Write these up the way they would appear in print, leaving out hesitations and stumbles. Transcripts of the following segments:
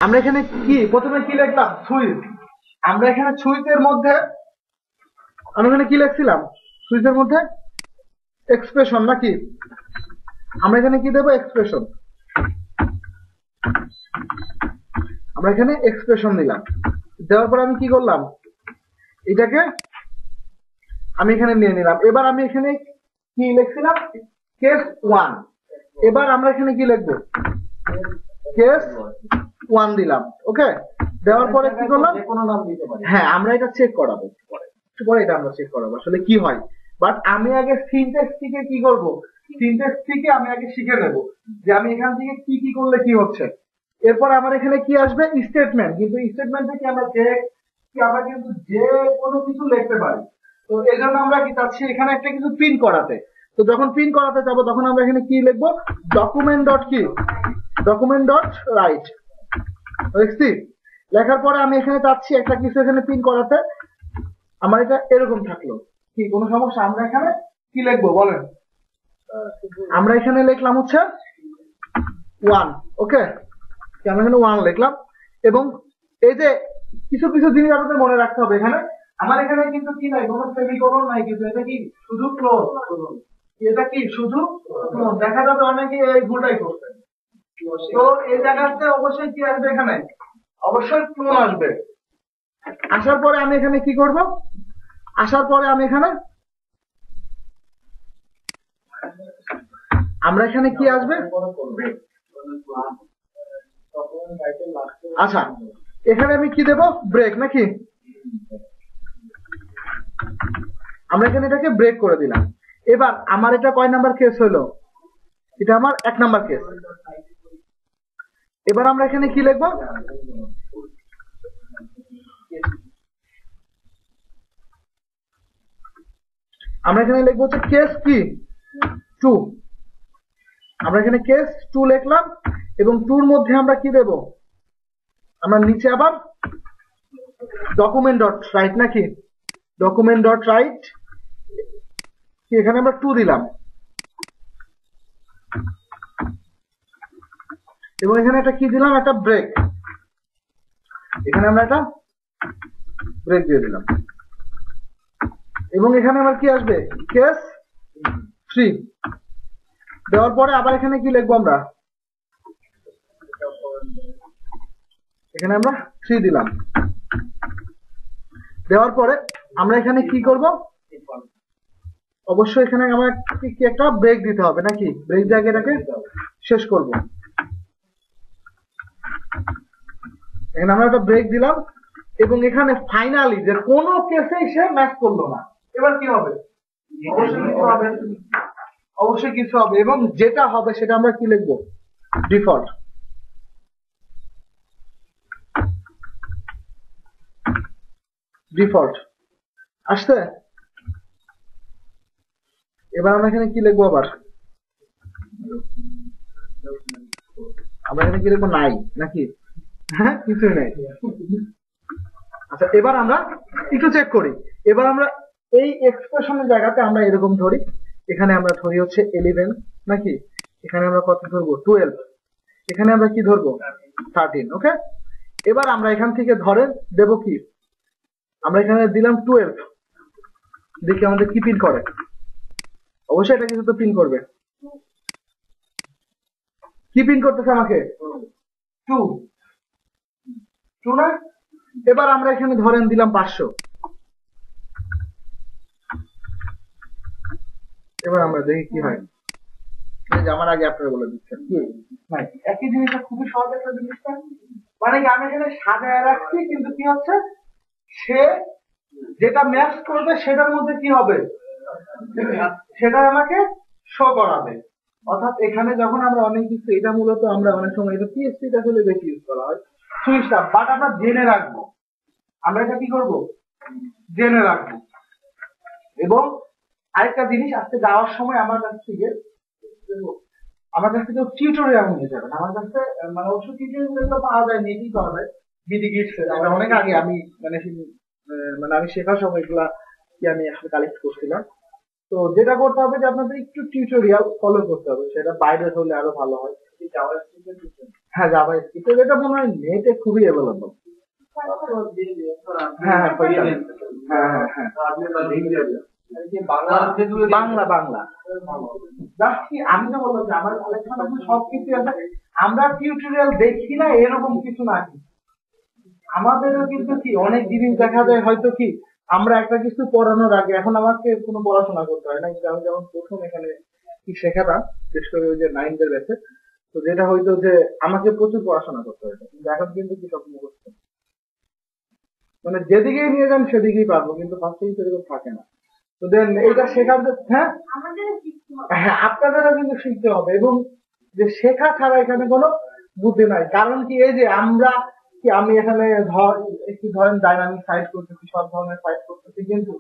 আমরা এখানে কি প্রথমে কি লিখলাম? সুইচ। আমরা এখানে সুইচের মধ্যে আমরা এখানে কি লিখছিলাম? সুইচের মধ্যে এক্সপ্রেশন নাকি? আমরা এখানে কি দেব? এক্সপ্রেশন। আমরা এখানে এক্সপ্রেশন দিলাম। দেওয়ার পর আমি কি করলাম? এটাকে আমি এখানে নিয়ে নিলাম। এবার আমি এখানে কি লিখছিলাম? কেস 1। এবার আমরা এখানে কি লিখবো? কেস 1 দিলাম। ওকে, দেওয়ার পরে কি করলাম? যে কোনো নাম দিতে পারি। হ্যাঁ, আমরা এটা চেক করাবো পরে এটা আমরা চেক করাবো আসলে কি হয়। বাট আমি আগে সিনট্যাক্স থেকে কি করব? সিনট্যাক্স থেকে আমি আগে শিখে নেব যে আমি এখান থেকে কি কি করলে কি হচ্ছে। এরপর আমার এখানে কি আসবে? স্টেটমেন্ট। কিন্তু স্টেটমেন্ট থেকে আমরা কিন্তু যে কোনো কিছু লিখতে পারি। তো এই জন্য আমরা কি চাচ্ছি? এখানে একটা কিছু প্রিন্ট করাতে। তো যখন প্রিন্ট করাতে যাবো তখন আমরা এখানে কি লিখবো? ডকুমেন্ট ডট কি? Document dot right. দেখছি লেখার পরে আমি এখানে চাচ্ছি একটা কিছু এখানে প্রিন্ট করাতে। আমার এটা এরকম থাকলো, কি কোনো সমস্যা? আমরা এখানে কি লিখবো বলেন? আমরা এখানে লিখলাম হচ্ছে 1। ওকে, আমরা এখানে 1 লিখলাম। এবং এই যে কিছু কিছু জিনিস আপনাদের মনে রাখতে হবে। এখানে আমার এখানে কিন্তু কি নাই, কোনো সেমিকোলন নাই, কিন্তু এটা কি শুধু ক্লোজ। এটা কি শুধু ক্লোজ। দেখা যাবে অনেকে এই ভুলটাই করছেন। তো এই জায়গাতে অবশ্যই কি আসবে? এখানে অবশ্যই ক্লোন আসবে। আসার পরে আমি এখানে কি করব? আসার পরে আমি এখানে আমরা এখানে কি আসবে? আচ্ছা, এখানে আমি কি দেব? ব্রেক নাকি? আমরা এখানে এটাকে ব্রেক করে দিলাম। এবার আমার এটা কয় নাম্বার কেস হলো? এটা আমার 1 নাম্বার কেস। এবার আমরা এখানে কি লিখব? আমরা এখানে লিখবো হচ্ছে কেস কি 2। আমরা এখানে কেস 2 লিখলাম এবং 2 এর মধ্যে আমরা কি দেব? আমরা নিচে আবার ডকুমেন্ট ডট রাইট নাকি? ডকুমেন্ট ডট রাইট, এখানে আমরা 2 দিলাম এবং এখানে একটা কি দিলাম? একটা ব্রেক। এখানে আমরা একটা ব্রেক দিয়ে দিলাম এবং এখানে আমার কি আসবে? কেস 3 দেওয়ার পরে আবার এখানে কি লিখবো? আমরা এখানে আমরা 3 দিলাম। দেওয়ার পরে আমরা এখানে কি করব? অবশ্যই এখানে আমার কি একটা ব্রেক দিতে হবে নাকি? ব্রেক দিয়ে আগে এটাকে শেষ করব। এখানে আমরা একটা ব্রেক দিলাম এবং এখানে ফাইনালি যে কোনো কেসেই সে ম্যাচ করলো না। এবার কি হবে? অবশ্যই কিছু হবে, অবশ্যই কিছু হবে এবং যেটা হবে সেটা আমরা কি লিখবো? ডিফল্ট। ডিফল্ট আসছে। এবার আমরা এখানে কি লিখবো? আবার আমরা এখানে কি লিখবো? নাই নাকি? হ্যাঁ, কিছুই নাই। আচ্ছা, এবার আমরা একটু চেক করি। এবার আমরা এই এক্সপ্রেশনের জায়গাতে আমরা এরকম ধরি। এখানে আমরা ধরি হচ্ছে 11 নাকি? এখানে আমরা কত ধরবো? 12। এখানে আমরা কি ধরবো? 13। ওকে, এবার আমরা এখান থেকে ধরে দেব কি? আমরা এখানে দিলাম 12। দেখি আমাদের কি প্রিন্ট করে। অবশ্যই এটা কিছু তো প্রিন্ট করবে। কি প্রিন্ট করতেছে আমাকে? 2 না? এবার আমরা এখানে ধরেন দিলাম 500। এবার আমরা দেখি কি হয়। এই যে আমার আগে আপনারা বলে দিচ্ছেন কি ভাই, একই জিনিসটা খুবই সহজ একটা জিনিসটা। মানে কি আমি এখানে সাজায় রাখছি, কিন্তু কি হচ্ছে? সে যেটা ম্যাচ করবে সেটার মধ্যে কি হবে? সেটা আমাকে শো করাবে। অর্থাৎ এখানে যখন আমরা অনেক কিছু, এটা মূলত আমরা অনেক সময় এটা পিএসপিটা আসলে বেশি ইউজ করা হয় সুইচটা, বাট আমরা জেনে রাখবো। আমরা এটা কি করব? জেনে রাখবো। এবং আরেকটা জিনিস, আজকে যাওয়ার সময় আমার কাছ থেকে টিউটোরিয়াল নিয়ে যাবেন। আমার কাছে মানে অবশ্য টিউটোরিয়াল তো পাওয়া যায়, নেটই পাওয়া যায়। বিডি গিটস অনেক আগে আমি মানে আমি শেখার সময় এগুলা কি আমি আসলে কালেক্ট করছিলাম। তো যেটা করতে হবে যে আপনাদের একটু টিউটোরিয়াল ফলো করতে হবে, সেটা বাইরে হলে আরো ভালো হয়। হ্যাঁ জাভা স্ক্রিপ্ট যেটা মনে হয় নেটে খুবই অ্যাভেলেবল। হ্যাঁ হ্যাঁ হ্যাঁ হ্যাঁ হ্যাঁ বাংলা বাংলা কি আমি তো বললাম যে আমার সবকিছু আছে। আমরা টিউটোরিয়াল দেখি না এরকম কিছু না, আমাদেরও কিন্তু কি অনেক জিনিস দেখা যায় হয়তো কি আমরা একটা কিছু পড়ানোর আগে এখন আমাকে কোনো পড়াশোনা করতে হয় না, কিন্তু আমি যেমন প্রথম এখানে কি শেখাতাম বিশেষ করে ওই যে 9 ব্যাচে, তো যেটা হয়তো যে আমাকে প্রচুর পড়াশোনা করতে হতো, কিন্তু এখন কিন্তু কি সব মুখস্থ, মানে যেদিকেই নিয়ে যান সেদিকেই পারবো, কিন্তু ফার্স্টেই সেরকম থাকে না। তো দেন এটা শেখার হ্যাঁ হ্যাঁ আপনাদেরও কিন্তু শিখতে হবে, এবং যে শেখা ছাড়া এখানে কোনো বুদ্ধি নাই। কারণ কি এই যে আমরা কি আমি এখানে একটি ধরেন ডাইনামিক সাইট করতেছি, সব ধরনের সাইট করতেছি, কিন্তু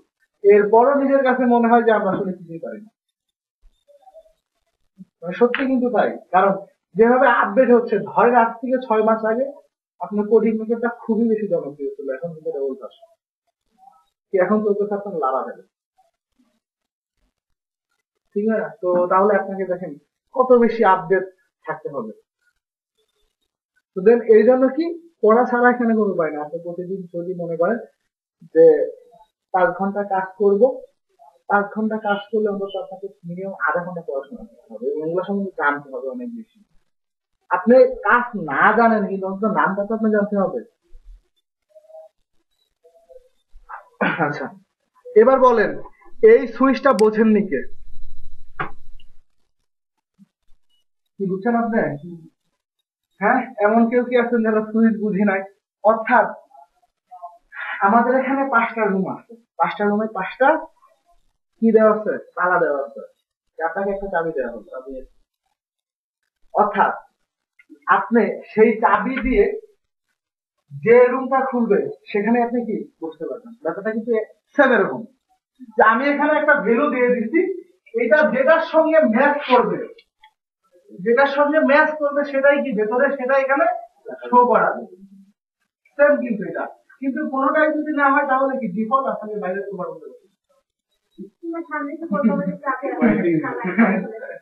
এরপরও নিজের কাছে মনে হয় যে আমরা আসলে কিছুই পারি না। সত্যি কিন্তু তাই, কারণ যেভাবে আপডেট হচ্ছে, ধরেন আজ থেকে 6 মাস আগে আপনার কোডিং মেথডটা খুবই বেশি জনপ্রিয় ছিল, এখন কিন্তু এটা উল্টা কি এখন চলতে আপনার লাভা হবে, ঠিক আছে? তো তাহলে আপনাকে দেখেন কত বেশি আপডেট থাকতে হবে। তো দেন এই জন্য কি পড়া ছাড়া এখানে কোনো উপায় না। আপনি প্রতিদিন যদি মনে করেন যে 5 ঘন্টা কাজ করব, 5 ঘন্টা কাজ করলে অন্তত আপনাকে মিনিমাম আধা ঘন্টা পড়াশোনা করতে হবে, এবং এগুলো সম্বন্ধে জানতে হবে অনেক বেশি। আপনি কাজ না জানেন কিন্তু অন্তত নামটা তো আপনি জানতে হবে। আচ্ছা এবার বলেন এই সুইচটা বোঝেননি কে? কি বুঝছেন আপনি? হ্যাঁ এমন কেউ কি আছেন যারা সুইচ বুঝি নাই? অর্থাৎ আমাদের এখানে 5টা রুম আছে, 5টা রুমে 5টা কি দেওয়া আছে, তালা দেওয়া আছে, আপনাকে একটা চাবি দেওয়া হবে। অর্থাৎ আপনি সেই চাবি দিয়ে যে রুমটা খুলবে সেখানে আপনি কি বুঝতে পারবেন। ব্যাপারটা কিন্তু সেম এরকম যে আমি এখানে একটা ভ্যালু দিয়ে দিচ্ছি, এটা যেটার সঙ্গে ম্যাচ করবে, যেটার সঙ্গে ম্যাচ করবে সেটাই কি ভেতরে, সেটা এখানে শো করাবে। সেম কিন্তু এটা, কিন্তু কোনোটাই যদি না হয় তাহলে কি ডিফল্ট আপনাকে বাইরে তোমার করতে হবে।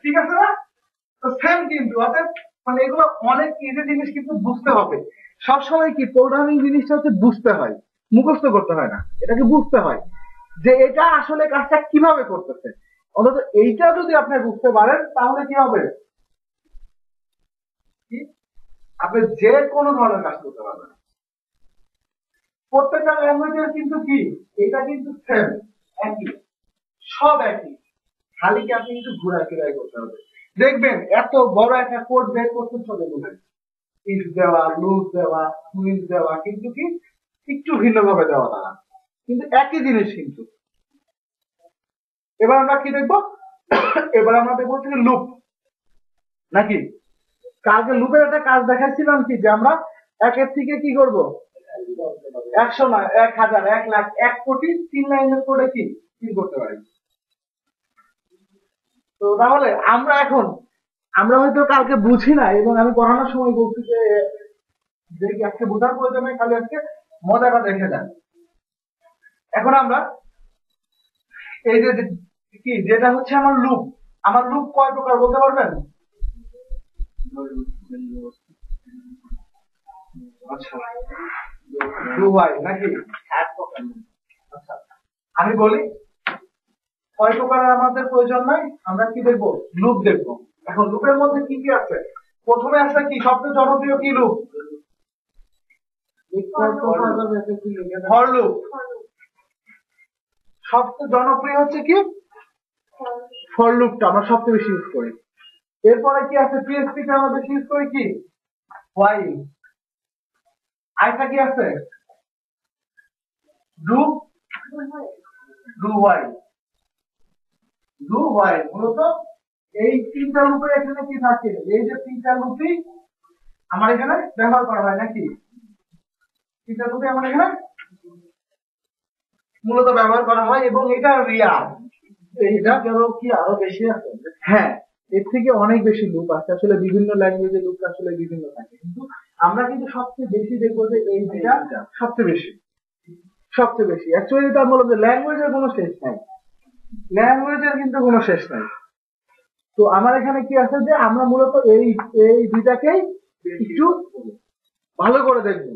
ঠিক আছে না? তো সেম কিন্তু অর্থাৎ মানে এগুলো অনেক ইজি জিনিস, কিন্তু বুঝতে হবে। সবসময় কি প্রোগ্রামিং জিনিসটা হচ্ছে বুঝতে হয়, মুখস্থ করতে হয় না, এটাকে বুঝতে হয় যে এটা আসলে কাজটা কিভাবে করতেছে। অন্তত এইটা যদি আপনি বুঝতে পারেন তাহলে কি হবে, কি আপনি যে কোনো ধরনের কাজ করতে পারবেন। প্রত্যেকটা ল্যাঙ্গুয়েজের কিন্তু কি এটা কিন্তু সেম, একই, সব একই, খালি কি আপনি কিন্তু ঘুরা ফিরাই করতে হবে। দেখবেন এত বড় একটা কোড বের করতে চলে গেলেন, ইফ দেওয়া, লুপ দেওয়া, সুইচ দেওয়া, কিন্তু কি একটু ভিন্নভাবে দেওয়া তারা, কিন্তু একই জিনিস কিন্তু। এবার আমরা কি দেখবো, এবার আমরা দেখবো হচ্ছে লুপ, নাকি কালকে লুপের একটা কাজ দেখাচ্ছিলাম কি যে আমরা 1-এর থেকে কি করব 100 না 1000 1 লাখ 1 কোটি 3 লাইনের কোডে কি করতে পারি। তো তাহলে আমরা হয়তো কালকে বুঝি না, এবং আমি পড়ানোর সময় বলছি যে আজকে বোঝার প্রয়োজন নেই, খালি আজকে মজাটা দেখে যান। এখন আমরা এই যে কি যেটা হচ্ছে আমার লুপ কয় প্রকার বলতে পারবেন? আচ্ছা ডু হোয়াইল নাকি? আচ্ছা আমি বলি কয় প্রকারের আমাদের প্রয়োজন নাই, আমরা কি দেখবো, লুপ দেখবো। এখন লুপের মধ্যে কি কি আছে? প্রথমে আছে কি সবচেয়ে জনপ্রিয় কি লুপ? For loop. সবচেয়ে জনপ্রিয় হচ্ছে কি ফর লুপটা আমরা সবচেয়ে বেশি ইউজ করি। এরপরে কি আছে, পিএইচপি তে আমরা বেশি ইউজ করি কি হোয়াইল। আরেকটা কি আছে do do while. Do while মূলত এই 3টা লুপের এখানে কি থাকে, এই যে 3টা লুপই আমার এখানে ব্যবহার করা হয়, নাকি 3টা লুপই আমার এখানে মূলত ব্যবহার করা হয়, এবং এটা রিয়াল। এটা কেন কি আরো বেশি আছে? হ্যাঁ এর থেকে অনেক বেশি লুপ আছে, আসলে বিভিন্ন ল্যাঙ্গুয়েজে লুপ আসলে বিভিন্ন থাকে, কিন্তু আমরা কিন্তু সবচেয়ে বেশি দেখবো যে এই দুইটা সবচেয়ে বেশি অ্যাকচুয়ালি এটা বলবো যে ল্যাঙ্গুয়েজের কোনো শেষ নাই, ল্যাঙ্গুয়েজের কিন্তু কোনো শেষ নাই। তো আমার এখানে কি আছে যে আমরা মূলত এই দুইটাকেই একটু ভালো করে দেখবো।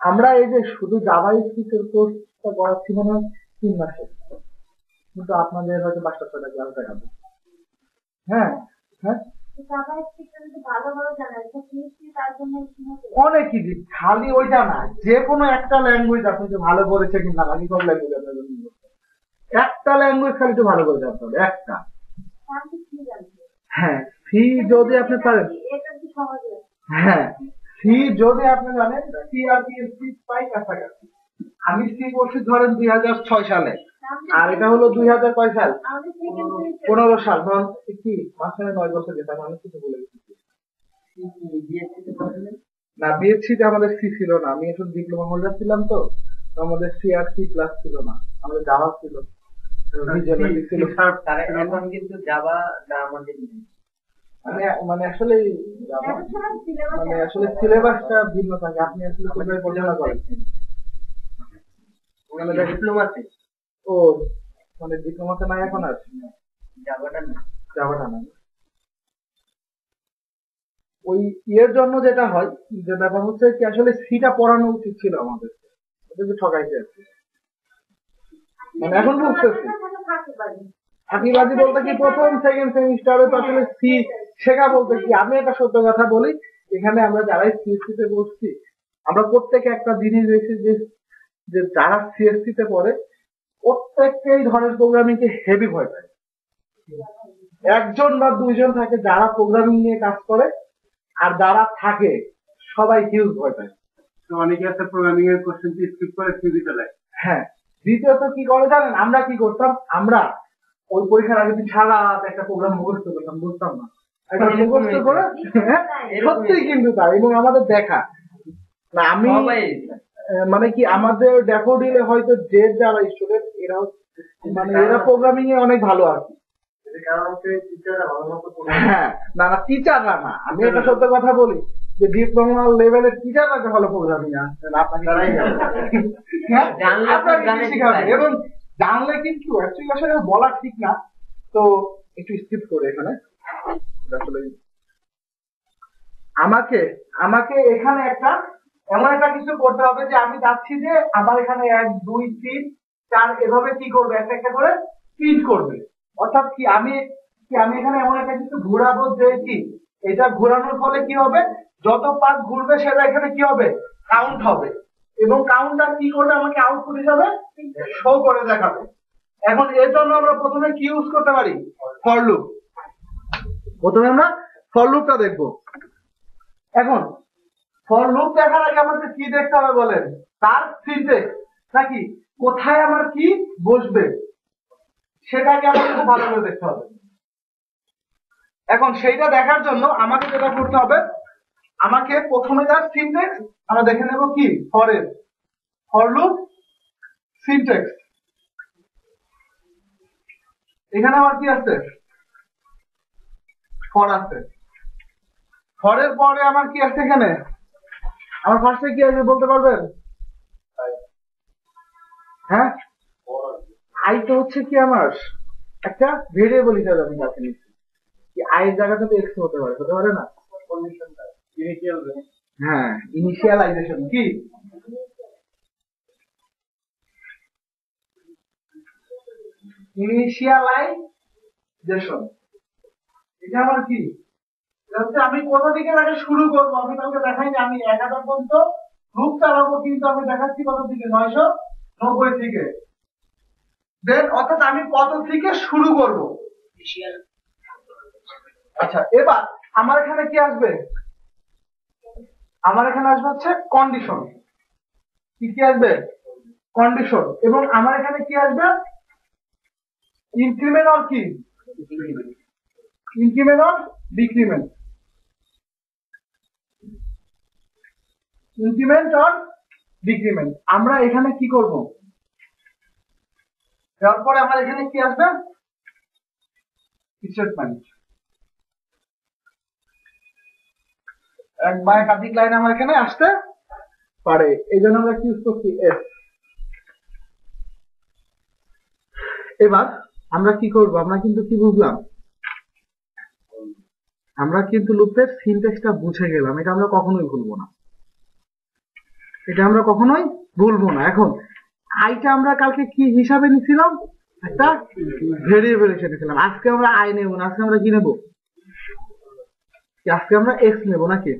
আমরা এই যে শুধু জাভা স্ক্রিপ্টের কোর্সটা করাচ্ছি মনে হয় 3 মাসে, কিন্তু আপনাদের হয়তো 5-6টা ক্লাস দেখাবো। হ্যাঁ হ্যাঁ, অনেক ইজি, খালি ওইটা না, যে কোনো একটা ল্যাঙ্গুয়েজ আপনি যে ভালো করেছে কিনা, বাকি সব ল্যাঙ্গুয়েজ আপনার জন্য একটা ল্যাঙ্গুয়েজ খালি একটু ভালো করে জানতে হবে, একটা। হ্যাঁ, সি যদি আপনি পারেন, হ্যাঁ সি যদি আপনি জানেন, সি আর কি পাই কাছাকাছি। আমি সি করছি ধরেন 2006 সালে, আর এটা হলো 2000 কয় সাল, 15 সাল, ধরুন কি মাঝখানে 9 বছর গেছে, আমি অনেক কিছু বলে গেছি। না, বিএসসিতে আমাদের সি ছিল না, আমি এখন ডিপ্লোমা হোল্ডার ছিলাম, তো আমাদের সি আর সি প্লাস ছিল না, আমাদের জাভা ছিল। এখন কিন্তু জাভা আমাদের মানে আসলে মানে আসলে সিলেবাসটা ভিন্ন থাকে, আপনি আসলে কোথায় পড়াশোনা করেন? ডিপ্লোমাতে। ও মানে ডিপ্লোমাতে নাই এখন আর জাভাটা না, জাভাটা নাই। ওই ইয়ের জন্য যেটা হয়, যে ব্যাপার হচ্ছে কি, আসলে সিটা পড়ানো উচিত ছিল আমাদের, এটা যে ঠকাইতে আছে। মানে এখন বুঝতেছি ফাঁকিবাজি বলতে কি, প্রথম সেকেন্ড সেমিস্টারে তো আসলে সি শেখা বলতে কি, আমি একটা সত্য কথা বলি, এখানে আমরা যারাই সিএসসি তে বসছি, আমরা প্রত্যেকে একটা জিনিস দেখছি যে যারা সিএসসি তে পড়ে প্রত্যেককে এই ধরনের প্রোগ্রামিং কে হেভি ভয় পায়। একজন বা দুইজন থাকে যারা প্রোগ্রামিং নিয়ে কাজ করে, আর যারা থাকে সবাই হিউজ ভয় পায়। অনেকে আছে প্রোগ্রামিং এর কোশ্চেন স্কিপ করে সিভি চালায়। হ্যাঁ, দ্বিতীয়ত কি করে জানেন, আমরা কি করতাম, আমরা ওই পরীক্ষার আগে সারা একটা প্রোগ্রাম মুখস্থ করতাম, বুঝতাম না, একটা মুখস্থ করে, সত্যি কিন্তু তাই, এবং আমাদের দেখা না, আমি মানে কি আমাদের ড্যাফোডিলে হয়তো যে যারা স্টুডেন্ট, এরাও মানে এরা প্রোগ্রামিং এ অনেক ভালো আছে। হ্যাঁ, না না, টিচাররা না, আমি একটা সত্য কথা বলি, যে ডিপ্লোমা লেভেলের টিচাররা ভালো প্রোগ্রামিং আসছেন, আপনাকে শিখাবে, এবং জানলে কিন্তু অ্যাকচুয়ালি আসলে বলা ঠিক না, তো একটু স্কিপ করে এখানে আসলে আমাকে এখানে একটা এমন একটা কিছু করতে হবে যে আমি চাচ্ছি যে আমার এখানে 1 2 3 4 এভাবে কি করবে, একটা একটা করে প্রিন্ট করবে। অর্থাৎ কি আমি এখানে এমন একটা কিছু ঘোরাবো যে কি, এটা ঘোরানোর ফলে কি হবে, যত পাক ঘুরবে সেটা এখানে কি হবে, কাউন্ট হবে, এবং কাউন্টটা কি করবে, আমাকে আউটপুট হিসাবে শো করে দেখাবে। এখন এর জন্য আমরা প্রথমে কি ইউজ করতে পারি, ফর লুপ। প্রথমে আমরা ফর লুপটা দেখবো। এখন ফর লুপ দেখার আগে আমাদের কি দেখতে হবে বলেন, তার সিনট্যাক্স নাকি কোথায় আমার কি বসবে সেটাকে আমাদের খুব ভালো করে দেখতে হবে। এখন সেইটা দেখার জন্য আমাকে যেটা করতে হবে, আমাকে প্রথমে তার সিনট্যাক্স আমরা দেখে নেব কি, ফর লুপ সিনট্যাক্স। এখানে আমার কি আছে, ফর আছে, ফরের পরে আমার কি আছে, এখানে আমার ফার্স্টে কি আছে বলতে পারবেন? হ্যাঁ, আই তো হচ্ছে কি আমার একটা ভেরিয়েবল হিসাবে আমি কাছে নিচ্ছি, কি আই এর জায়গাটা তো এক্স হতে পারে না? হ্যাঁ, ইনিশিয়ালাইজেশন কি, ইনিশিয়ালাইজেশন, এটা আমার কি, আমি কোথা থেকে আগে শুরু করবো, আমি কাউকে দেখাই যে আমি 1000 পর্যন্ত লুপ চালাবো, কিন্তু আমি দেখাচ্ছি কত থেকে, 990 থেকে। দেন অর্থাৎ আমি কত থেকে শুরু করব। আচ্ছা, এবার আমার এখানে কি আসবে, আমার এখানে আসবে হচ্ছে কন্ডিশন। কি আসবে, কন্ডিশন। এবং আমার এখানে কি আসবে, ইনক্রিমেন্ট আর কি, ইনক্রিমেন্ট আর ডিক্রিমেন্ট, ইনক্রিমেন্ট আর ডিক্রিমেন্ট। আমরা এখানে কি করব, তারপরে আমার এখানে কি আসবে, স্টেটমেন্ট। এক বা একাধিক লাইন আমার এখানে আসতে পারে, এই জন্য আমরা কি ইউজ করছি, এস। এবার আমরা কি করব, আমরা কিন্তু কি বুঝলাম, আমরা কিন্তু লুপের সিনট্যাক্সটা বুঝে গেলাম, এটা আমরা কখনোই ভুলবো না, এটা আমরা কখনোই ভুলবো না। এখন আইটা আমরা কালকে কি হিসাবে নিছিলাম, একটা ভেরিয়েবল হিসেবে নিছিলাম। আজকে আমরা আই নেব না, আজকে আমরা কি নেব, আজকে আমরা এক্স নেব নাকি,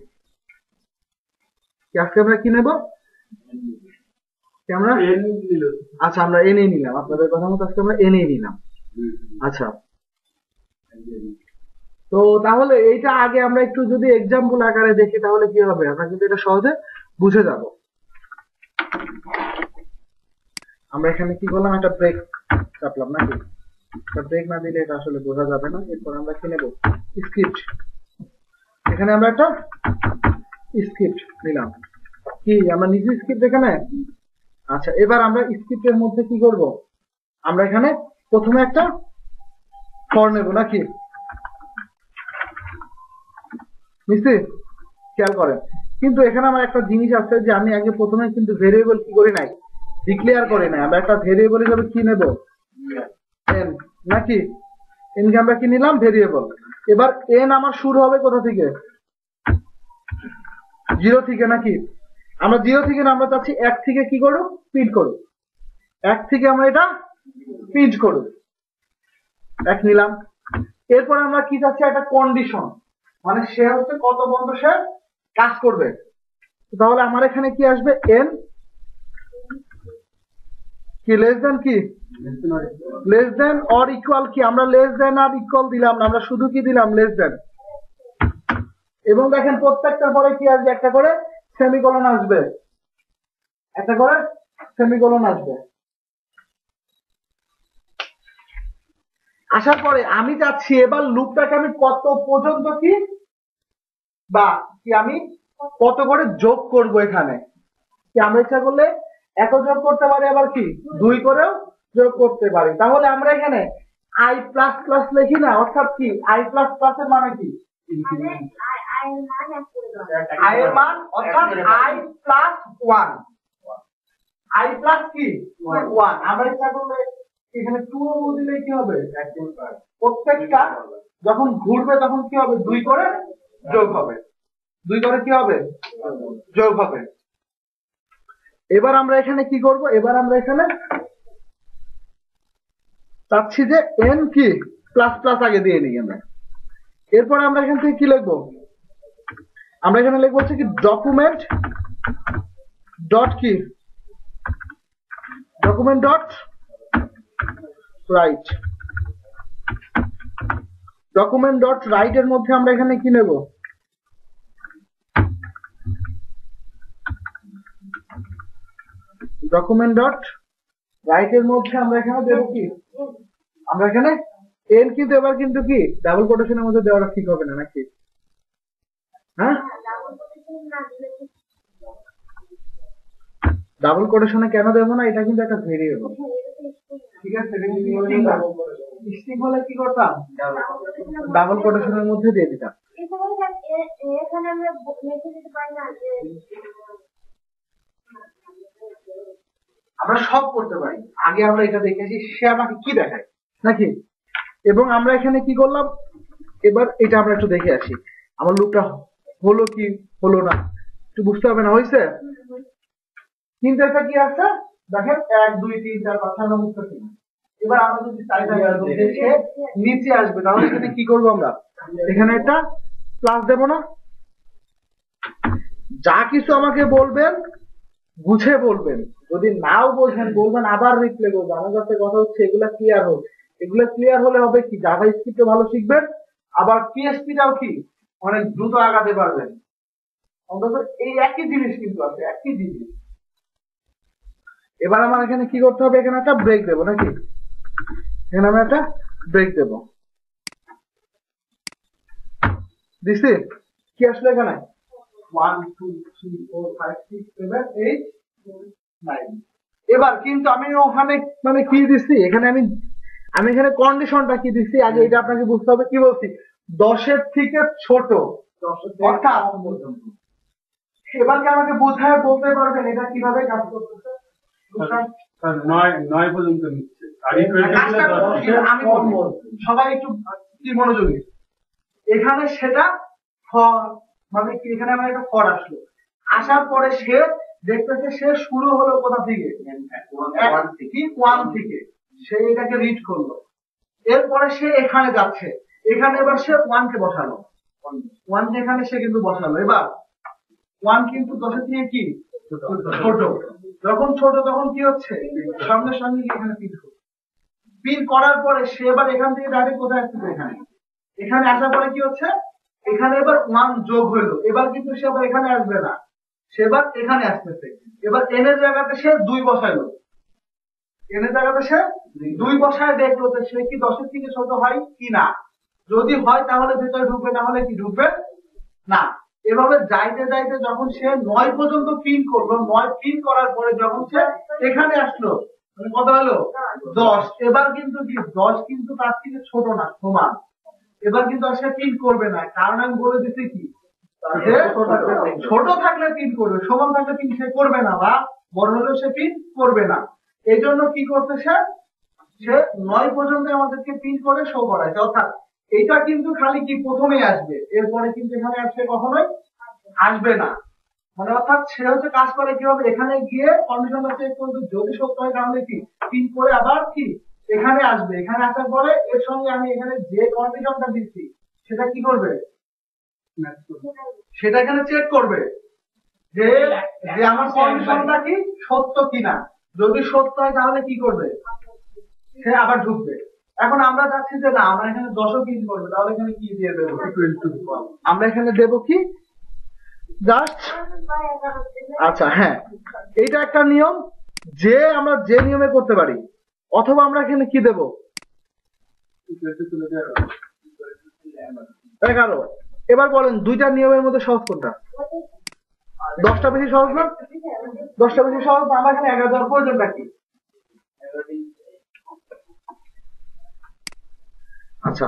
আজকে আমরা কি নেব, আমরা আচ্ছা আমরা এনে নিলাম, আপনাদের কথা মতো আজকে আমরা এনে নিলাম। আচ্ছা তো তাহলে এইটা আগে আমরা একটু যদি এক্সাম্পল আকারে দেখি তাহলে কি হবে, আমরা কিন্তু এটা সহজে বুঝে যাব। আমরা এখানে কি করলাম, একটা ব্রেক চাপলাম নাকি, একটা ব্রেক না দিলে এটা আসলে বোঝা যাবে না। এরপর আমরা কি নেব, স্ক্রিপ্ট, এখানে আমরা একটা স্ক্রিপ্ট নিলাম, কি আমরা নিজে স্ক্রিপ্ট এখানে। আচ্ছা এবার আমরা স্ক্রিপ্টের মধ্যে কি করব, আমরা এখানে প্রথমে একটা ফর নেব নাকি, নিশ্চয়ই খেয়াল করেন। কিন্তু এখানে আমার একটা জিনিস আছে যে আমি আগে প্রথমে কিন্তু ভেরিয়েবল কি করি নাই, ডিক্লেয়ার করি নাই। আমরা একটা ভেরিয়েবল হিসেবে কি নেব, এন নাকি, এন কে আমরা কি নিলাম, ভেরিয়েবল। এবার এন আমার শুরু হবে কোথা থেকে, 0 থেকে নাকি, আমরা 0 থেকে না, আমরা চাচ্ছি 1 থেকে কি করব, প্রিন্ট করব, 1 থেকে আমরা এটা প্রিন্ট করব, 1 নিলাম। এরপর আমরা কি চাচ্ছি, একটা কন্ডিশন, মানে সে হচ্ছে কত পর্যন্ত সে কাজ করবে। তাহলে আমার এখানে কি আসবে, এন কি লেস দেন কি, লেস দেন অর ইকুয়াল কি, আমরা লেস দেন আর ইকুয়াল দিলাম না, আমরা শুধু কি দিলাম, লেস দেন। এবং দেখেন প্রত্যেকটার পরে কি আসবে, একটা করে সেমিকোলন আসবে, একটা করে সেমিকোলন আসবে। আসার পরে আমি চাচ্ছি এবার লুপটাকে আমি কত পর্যন্ত কি বা কি আমি কত করে যোগ করব, এখানে কি আমরা ইচ্ছা করলে 1 যোগ করতে পারি, আবার কি 2 করেও যোগ করতে পারি। তাহলে আমরা এখানে আই প্লাস প্লাস লিখি না, অর্থাৎ কি আই প্লাস প্লাস এর মানে কি, আই এর মান অর্থাৎ আই প্লাস 1, আই প্লাস কি 1। আমরা ইচ্ছা করলে এখানে 2 দিলে কি হবে, প্রত্যেকটা যখন ঘুরবে তখন কি হবে, 2 করে যোগ হবে, 2 করে কি হবে, যোগ হবে। এবার আমরা এখানে কি করব, এবার আমরা এখানে চাচ্ছি যে এন কি প্লাস প্লাস আগে দিয়ে নিই আমরা। এরপর আমরা এখান থেকে কি লিখবো, আমরা এখানে লিখবো হচ্ছে কি ডকুমেন্ট ডট কি, document dot right, document dot right এর মধ্যে আমরা এখানে কি নেব, ডকুমেন্ট ডট রাইট এর মধ্যে আমরা এখানে দেবো কি, আমরা এখানে এন কিন্তু এবার কিন্তু কি ডাবল কোটেশনের মধ্যে দেওয়াটা ঠিক হবে না নাকি, হ্যাঁ ডাবল কোটেশনে কেন দেবো না, এটা কিন্তু একটা ভেরিয়েবল, ঠিক আছে, স্ট্রিং হলে কি করতাম, ডাবল কোটেশনের মধ্যে দিয়ে দিতাম। আমরা সব করতে পারি, আগে আমরা এটা দেখেছি সে আমাকে কি দেখায় নাকি। এবং আমরা এখানে কি করলাম, এবার এটা আমরা একটু দেখে আসি আমার লুপটা হলো কি হলো না, একটু বুঝতে হবে না, হয়েছে কিন্তু এটা কি আছে দেখেন 1 2 3 4 5 6 বুঝতে পারছি। এবার আমরা যদি চাই সে নিচে আসবে তাহলে এখানে কি করবো, আমরা এখানে একটা প্লাস দেব না, যা কিছু আমাকে বলবেন বুঝে বলবেন, যদি নাও বলছেন বলবেন আবার রিপ্লে করবো। আমার কাছে কথা হচ্ছে এগুলা ক্লিয়ার হোক, এগুলো ক্লিয়ার হলে হবে কি জাভা স্ক্রিপ্টও ভালো শিখবেন, আবার পিএইচপিটাও কি অনেক দ্রুত আগাতে পারবেন। অন্তত এই একই জিনিস কিন্তু আছে, একই জিনিস। এবার আমার এখানে কি করতে হবে, এখানে একটা ব্রেক দেবো নাকি, এখানে আমি একটা ব্রেক দেব, দিছি কি আসলে এখানে 1 2 3 4 5 6 7 8 9। এবার কিন্তু আমি ওখানে মানে কি দিচ্ছি, এখানে আমি এখানে কন্ডিশনটা কি দিচ্ছি আগে এটা আপনাকে বুঝতে হবে। কি বলছি, 10 এর থেকে ছোট, অর্থাৎ এবার কি আমাকে বোঝায় বলতে পারবেন এটা কিভাবে কাজ করতেছে, 9 পর্যন্ত নিচ্ছে, আমি সবাই একটু কি মনোযোগী, এখানে সেটা মানে কি এখানে আমার একটা ফর আসলো, আসার পরে সে দেখতেছে সে শুরু হলো কোথা থেকে, কি ওয়ান থেকে, সে এটাকে রিড করলো। এরপরে সে এখানে যাচ্ছে, এখানে এবার সে ওয়ানকে বসালো, ওয়ানকে এখানে সে কিন্তু বসালো। এবার ওয়ান কিন্তু 10 থেকে কি ছোট, যখন ছোট তখন কি হচ্ছে সঙ্গে সঙ্গে এখানে পিন করবে। পিন করার পরে সে এবার এখান থেকে ডাইরেক্ট কোথায় আসছে, এখানে, এখানে আসার পরে কি হচ্ছে, এখানে এবার ওয়ান যোগ হইলো। এবার কিন্তু সে আবার এখানে আসবে না, সে এবার এখানে আসতেছে। এবার এন এর জায়গাতে সে 2 বসাইলো, এন এর জায়গাতে সে 2 বসায় দেখলো যে সে কি 10 এর থেকে ছোট হয় কি না। যদি হয় তাহলে ভেতরে ঢুকবে, না হলে কি ঢুকবে না। এভাবে যাইতে যাইতে যখন সে 9 পর্যন্ত পিন করলো, 9 পিন করার পরে যখন সে এখানে আসলো, মানে কত হলো 10। এবার কিন্তু কি 10 কিন্তু তার থেকে ছোট না, সমান। এবার কিন্তু আর সে পিন করবে না, কারণ আমি বলে দিচ্ছি কি যে ছোট থাকলে পিন করবে, সমান থাকলে পিন সে করবে না, বা বড় হলেও সে পিন করবে না। এই জন্য কি করতে সে 9 পর্যন্ত আমাদেরকে পিন করে শো করাইছে। অর্থাৎ এটা কিন্তু খালি কি প্রথমেই আসবে, এরপরে কিন্তু এখানে আসবে কখনোই আসবে না। মানে অর্থাৎ সে হচ্ছে কাজ করে কিভাবে, এখানে গিয়ে কন্ডিশনটা চেক করবে, যদি সত্য হয় তাহলে কি পিন করে আবার কি এখানে আসবে। এখানে আসার পরে এর সঙ্গে আমি এখানে যে কন্ডিশনটা দিচ্ছি সেটা কি করবে, সেটা এখানে চেক করবে যে যে আমার কন্ডিশনটা কি সত্য কিনা। যদি সত্য হয় তাহলে কি করবে, সে আবার ঢুকবে। এখন আমরা চাচ্ছি যে না, আমরা এখানে 10 পিন করবে, তাহলে এখানে কি দিয়ে দেবো, আমরা এখানে দেব কি জাস্ট, আচ্ছা হ্যাঁ, এইটা একটা নিয়ম যে আমরা যে নিয়মে করতে পারি। অথবা আমরা এখানে কি দেব 11। এবার বলেন দুইটা নিয়মের মধ্যে সহজ কোনটা, 10টা বেশি সহজ না, 10টা বেশি সহজ। আমরা এখানে 11 দেওয়ার প্রয়োজনটা কি। আচ্ছা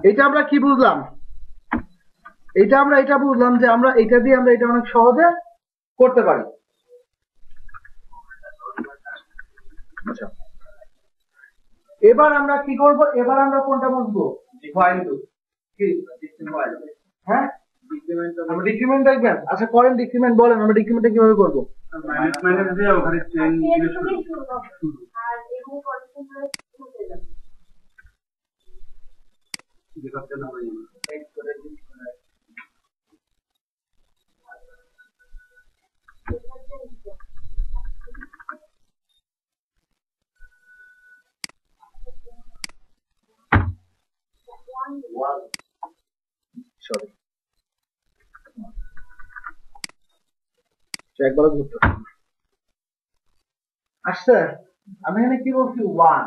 এটা আমরা কি বুঝলাম, এটা বুঝলাম যে আমরা এটা দিয়ে আমরা এটা অনেক সহজে করতে পারি। আচ্ছা এবার আমরা কি করব, এবার আমরা কোনটা বুঝবো, হোয়াইল লুপ। কি হ্যাঁ, আমরা ডিক্রিমেন্ট দেখবেন। আচ্ছা করেন ডিক্রিমেন্ট, বলেন আমরা ডিক্রিমেন্টটা কিভাবে করবো। মাইনাস দিয়ে ওখানে চেইন দিয়ে শুরু। আর এখানে কন্ডিশন করে শুরু যাবে। যেটা না হয় সরি একবার ধরতে আসছে। আমি এখানে কি বলছি, 1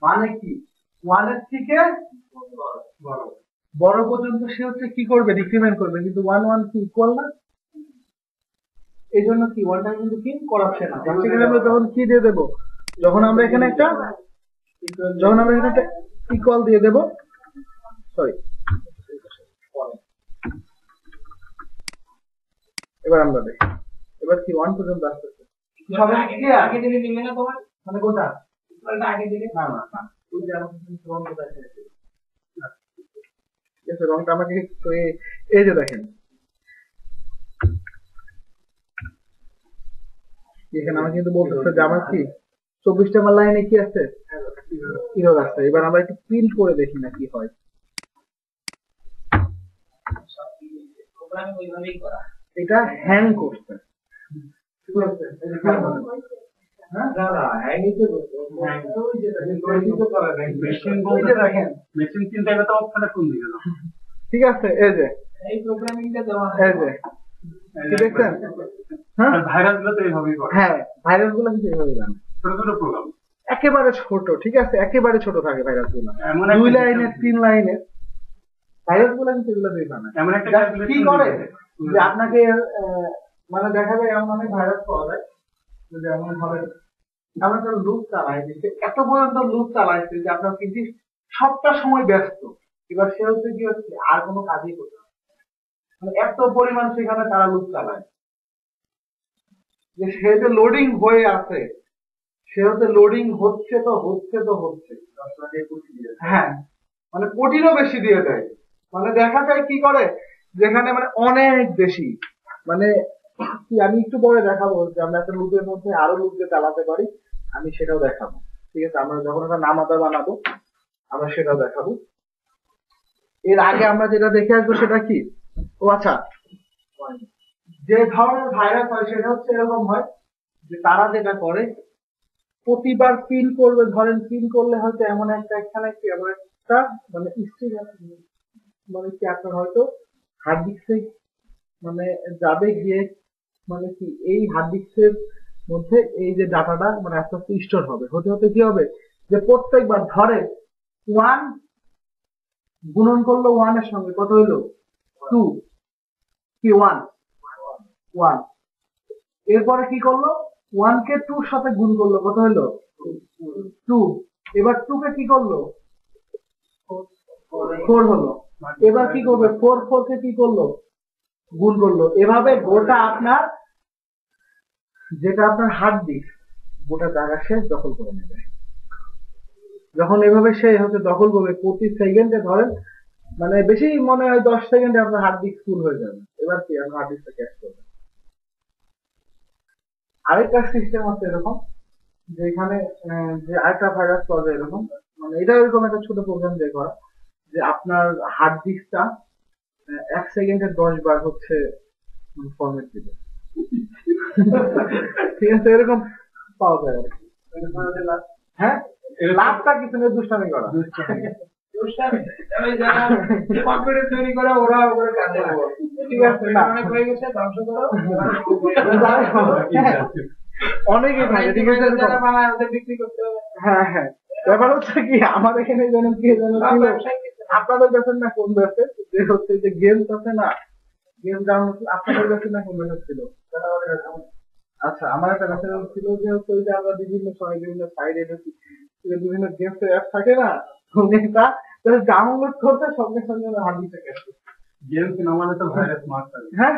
মানে কি 1 এর থেকে বড় পর্যন্ত সে হচ্ছে কি করবে, ডিক্রিমেন্ট করবে। কিন্তু 1 1 কি ইকুয়াল না, এই জন্য কি 1টা কিন্তু কি করাপশন না। সেখানে আমরা যখন কি দিয়ে দেবো, যখন আমরা এখানে একটা ইকুয়াল দিয়ে দেবো, সরি এবার আমরা দেখি এবার কি 1 পর্যন্ত আসতেছে। সবাই কি আগে দিকে নিবে না তোমার, মানে কোনটা ইকুয়ালটা আগে দিকে, না না না ওই যে আমাদের রং দেখাচ্ছে, ঠিক আছে রংটা আমাকে তো এই যে দেখেন এখানে আমাকে কিন্তু বলতেছে যে আমার কি 24 নম্বর লাইনে কি আছে, এরর আছে। এবার আমরা একটু প্রিন্ট করে দেখি না কি হয়। এটা হ্যাং করছে, ঠিক আছে এই যে এই প্রোগ্রামিংটা দেওয়া হয়, এই যে দেখছেন, হ্যাঁ ভাইরাস গুলো তো এইভাবেই করে। হ্যাঁ ভাইরাস গুলো কিন্তু এইভাবে জানে, ছোট ছোট প্রোগ্রাম একেবারে ছোট, ঠিক আছে একেবারে ছোট থাকে ভাইরাস গুলো, 2 লাইনের 3 লাইনের ভাইরাস গুলো কিন্তু এগুলো দিয়ে বানায়। এমন একটা কি করে যে আপনাকে মানে দেখা যায় এমন অনেক ভাইরাস পাওয়া যায় যদি এমন ভাবে আমরা তো লুপ চালাই দিচ্ছে, এত পর্যন্ত লুপ চালাইছে যে আপনার কিন্তু সবটা সময় ব্যস্ত। এবার সে হচ্ছে কি হচ্ছে আর কোনো কাজই করতে না, মানে এত পরিমাণ সেখানে তারা লুপ চালায় যে সে যে লোডিং হয়ে আছে, সে হচ্ছে লোডিং হচ্ছে তো হচ্ছে। হ্যাঁ মানে কোটিরও বেশি দিয়ে দেয়। মানে দেখা যায় কি করে, যেখানে মানে অনেক বেশি, মানে কি আমি একটু পরে দেখাবো যে আমরা একটা লুপের মধ্যে আরো লুপ যে চালাতে পারি, আমি সেটাও দেখাবো। ঠিক আছে, আমরা যখন একটা নামাতা বানাবো আমরা সেটাও দেখাবো। এর আগে আমরা যেটা দেখে আসবো সেটা কি, ও আচ্ছা, যে ধরনের ভাইরাস হয় সেটা হচ্ছে এরকম হয় যে তারা যেটা করে প্রতিবার পিন করবে, ধরেন পিন করলে হয়তো এমন একটা এখানে কি এমন একটা মানে স্ট্রিং মানে কি আপনার হয়তো হার্ড ডিস্কে মানে যাবে গিয়ে, মানে কি এই হার্ড ডিস্কের মধ্যে এই যে ডাটাটা মানে আস্তে আস্তে স্টোর হবে, হতে হতে কি হবে যে প্রত্যেকবার ধরে ওয়ান গুণন করলো ওয়ান এর সঙ্গে কত হইলো টু, কি ওয়ান ওয়ান, এরপরে কি করলো ওয়ান কে টুর সাথে গুণ করলো কত হইলো টু, এবার টু কে কি করলো ফোর হলো, এবার কি করবে ফোর ফোর কে কি করলো গুণ করলো, এভাবে গোটা আপনার যেটা আপনার হার্ড ডিস্ক গোটা জায়গা সে দখল করে নেবে। যখন এভাবে সে হচ্ছে দখল করবে প্রতি সেকেন্ডে ধরেন মানে বেশি মনে হয় 10 সেকেন্ডে আপনার হার্ড ডিস্ক ফুল হয়ে যাবে, এবার কি আপনার হার্ড ডিস্কটা ক্যাশ করবে। আরেকটা সিস্টেম আছে এরকম, যে এখানে যে আরেকটা ভাইরাস পাওয়া যায় এরকম, মানে এটা এরকম একটা ছোট প্রোগ্রাম দিয়ে করা, যে আপনার হার্ড ডিস্কটা 1 সেকেন্ডে 10 বার হচ্ছে ফরম্যাট দিবে। ঠিক আছে, এরকম পাওয়া যায় আর কি। হ্যাঁ, লাভটা কিছু নেই, দুষ্টামি করা। কম্পিউটার তৈরি করে ওরা ওদের কাজে লাগে। ঠিক আছে, না অনেক হয়ে গেছে, ধ্বংস করো। অনেকে থাকে, ঠিক আছে, যারা বানায় ওদের বিক্রি করতে হবে। হ্যাঁ হ্যাঁ, ব্যাপার হচ্ছে কি আমার এখানে যেন কে যেন ছিল, আপনাদের কাছে না কোন দেশে যে হচ্ছে যে গেমস আছে না, গেম ডাউনলোড আপনাদের কাছে না কোন দেশে ছিল। আচ্ছা, আমার একটা কাছে ছিল যে হচ্ছে ওই যে আমরা বিভিন্ন সময় বিভিন্ন সাইডে বিভিন্ন গেমস অ্যাপ থাকে না, ওটা ডাউনলোড করতে সঙ্গে সঙ্গে হার্ড ডিস্কে ক্যাশ করতে। গেমস নামালে তো ভাইরাস মারতে হবে। হ্যাঁ,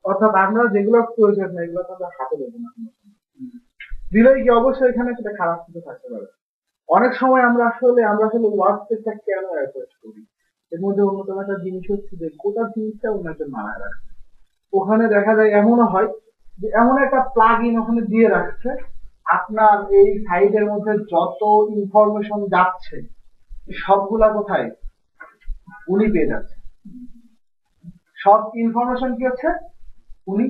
অর্থাৎ আমরা যেগুলো প্রয়োজন না এগুলো তো আমরা হাতে দেবো না, দিলেই কি অবশ্যই এখানে সেটা খারাপ কিছু থাকতে পারে। অনেক সময় আমরা আসলে ওয়ার্ক স্পেসটা কেন অ্যাভয়েড করি, এর মধ্যে অন্যতম একটা জিনিস হচ্ছে যে গোটা জিনিসটা অন্য একজন মানায় রাখে। ওখানে দেখা যায় এমনও হয় যে এমন একটা প্লাগ ইন ওখানে দিয়ে রাখছে, আপনার এই সাইটের মধ্যে যত ইনফরমেশন যাচ্ছে সবগুলা কোথায় উনি পেয়ে যাচ্ছে, সব ইনফরমেশন কি হচ্ছে উনি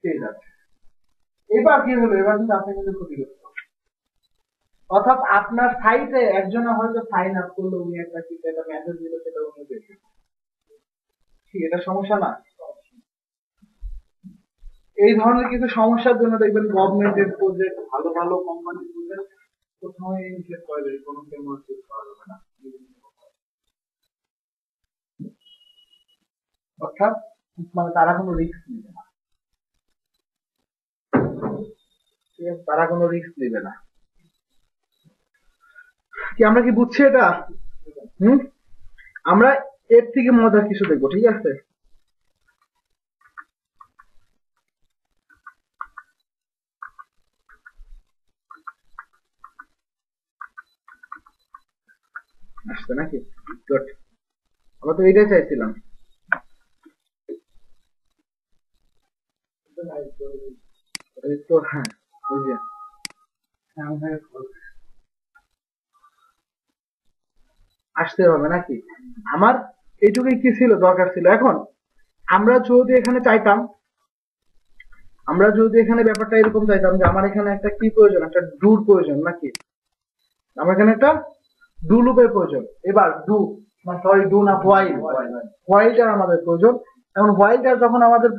পেয়ে যাচ্ছে। এবার কি হলো, এবার কিন্তু আপনি কিন্তু ক্ষতিগ্রস্ত। অর্থাৎ আপনার সাইটে একজনে হয়তো সাইন আপ করলো, উনি একটা কি একটা মেসেজ দিল, সেটা উনি পেয়েছে, কি এটা সমস্যা না? এই ধরনের কিছু সমস্যার জন্য দেখবেন গভর্নমেন্টের প্রজেক্ট, ভালো ভালো কোম্পানির প্রজেক্ট কোথাও নিষেধ করে দেয়, কোনো পেমেন্ট করা যাবে না। অর্থাৎ মানে তারা কোনো রিস্ক নেবে না, ঠিক আছে, তারা কোনো রিস্ক নেবে না। কি আমরা কি বুঝছি এটা? আমরা এর থেকে মজার কিছু দেখবো, ঠিক আছে। আসছে নাকি? গুড, আমরা তো এটাই চাইছিলাম। তো হ্যাঁ, ওই যে আসতে হবে নাকি, আমার এইটুকুই কি ছিল দরকার ছিল। এখন আমরা যদি এখানে চাইতাম, আমরা যদি এখানে ব্যাপারটা এরকম চাইতাম যে আমার এখানে একটা কি প্রয়োজন, একটা ডুর প্রয়োজন নাকি, আমার এখানে একটা ডু লুপের প্রয়োজন। এবার ডু সরি ডু না হোয়াইল, হোয়াইলটার আমাদের প্রয়োজন। এখন হোয়াইলটার যখন আমাদের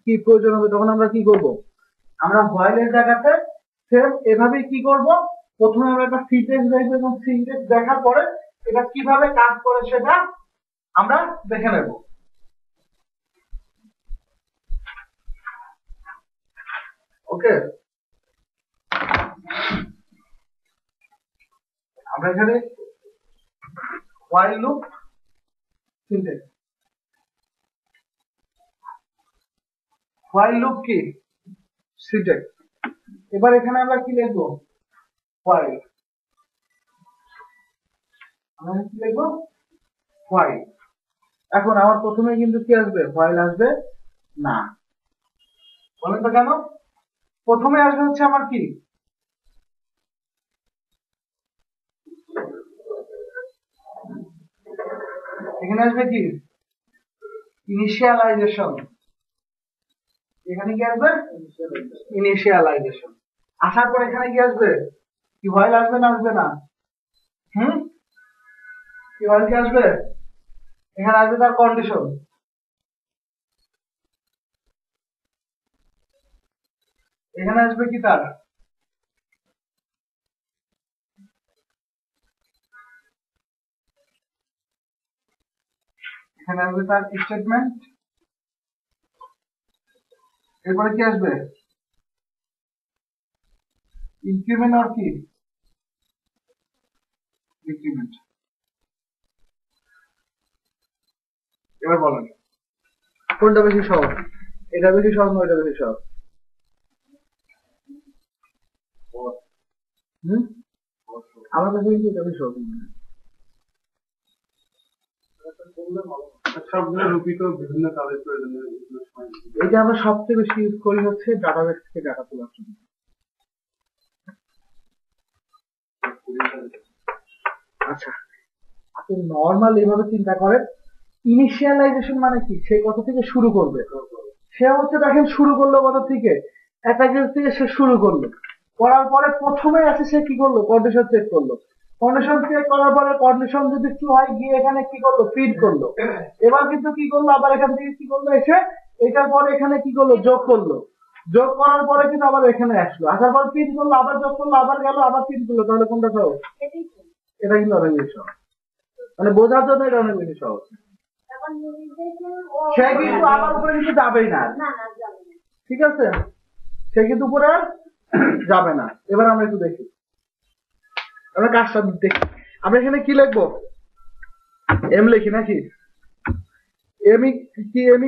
কি প্রয়োজন হবে তখন আমরা কি করব, আমরা হোয়াইলের জায়গাতে সেম এভাবেই কি করব, প্রথমে আমরা একটা সিনট্যাক্স দেখবো এবং সিনট্যাক্স দেখার পরে এটা কিভাবে কাজ করে সেটা আমরা দেখে নেব। ওকে, আমরা এখানে while loop syntax, while loop কি সিনট্যাক্স। এবার এখানে আমরা কি লিখবো, হোয়াইল, আমরা কি লিখবো হোয়াইল। এখন আমার প্রথমে কিন্তু কি আসবে, হোয়াইল আসবে না। বলেন তো কেন? প্রথমে আসবে হচ্ছে আমার কি, এখানে আসবে কি ইনিশিয়ালাইজেশন। এখানে কি আসবে ইনিশিয়ালাইজেশন। আসার পর এখানে কি আসবে, কি হোয়াইল আসবে না আসবে না? কি হোয়াইল কি আসবে? এখানে আসবে তার কন্ডিশন। এখানে আসবে কি তার এখানে আসবে তার স্টেটমেন্ট। এরপরে কি আসবে ইনক্রিমেন্ট আর কি ডিক্রিমেন্ট। এবার বলেন কোনটা বেশি সহজ, এটা বেশি সহজ না ওইটা বেশি সহজ? আমার কাছে কিন্তু এটা বেশি সহজ মনে হয়। সবগুলো রূপিত বিভিন্ন কাজের প্রয়োজন। এটা আমরা সবচেয়ে বেশি ইউজ করি হচ্ছে ডাটাবেস থেকে ডাটা তোলার জন্য। আচ্ছা, আপনি নর্মাল এইভাবে চিন্তা করেন, ইনিশিয়ালাইজেশন মানে কি, সে কত থেকে শুরু করবে। সে হচ্ছে দেখেন শুরু করলো কত থেকে, একটা জিনিস থেকে সে শুরু করলো, করার পরে প্রথমে আসে সে কি করলো, কন্ডিশন চেক করলো। কন্ডিশন চেক করার পরে কন্ডিশন যদি ট্রু হয় গিয়ে এখানে কি করলো, প্রিন্ট করলো। এবার কিন্তু কি করলো, আবার এখান থেকে কি করলো, এসে এটার পরে এখানে কি করলো, যোগ করলো। যোগ করার পরে কিন্তু আবার এখানে আসলো, আসার পর প্রিন্ট করলো, আবার যোগ করলো, আবার গেল, আবার প্রিন্ট করলো। তাহলে কোনটা সহজ? এটা কিন্তু অনেক বেশি সহজ, মানে বোঝার জন্য এটা অনেক বেশি সহজ। সে কিন্তু আবার উপরে কিন্তু যাবেই না, ঠিক আছে? সে কিন্তু উপরে আর যাবে না। এবার আমরা একটু দেখি, আমরা কাজটা দেখি। আমরা এখানে কি লিখবো, এম লিখি নাকি? এম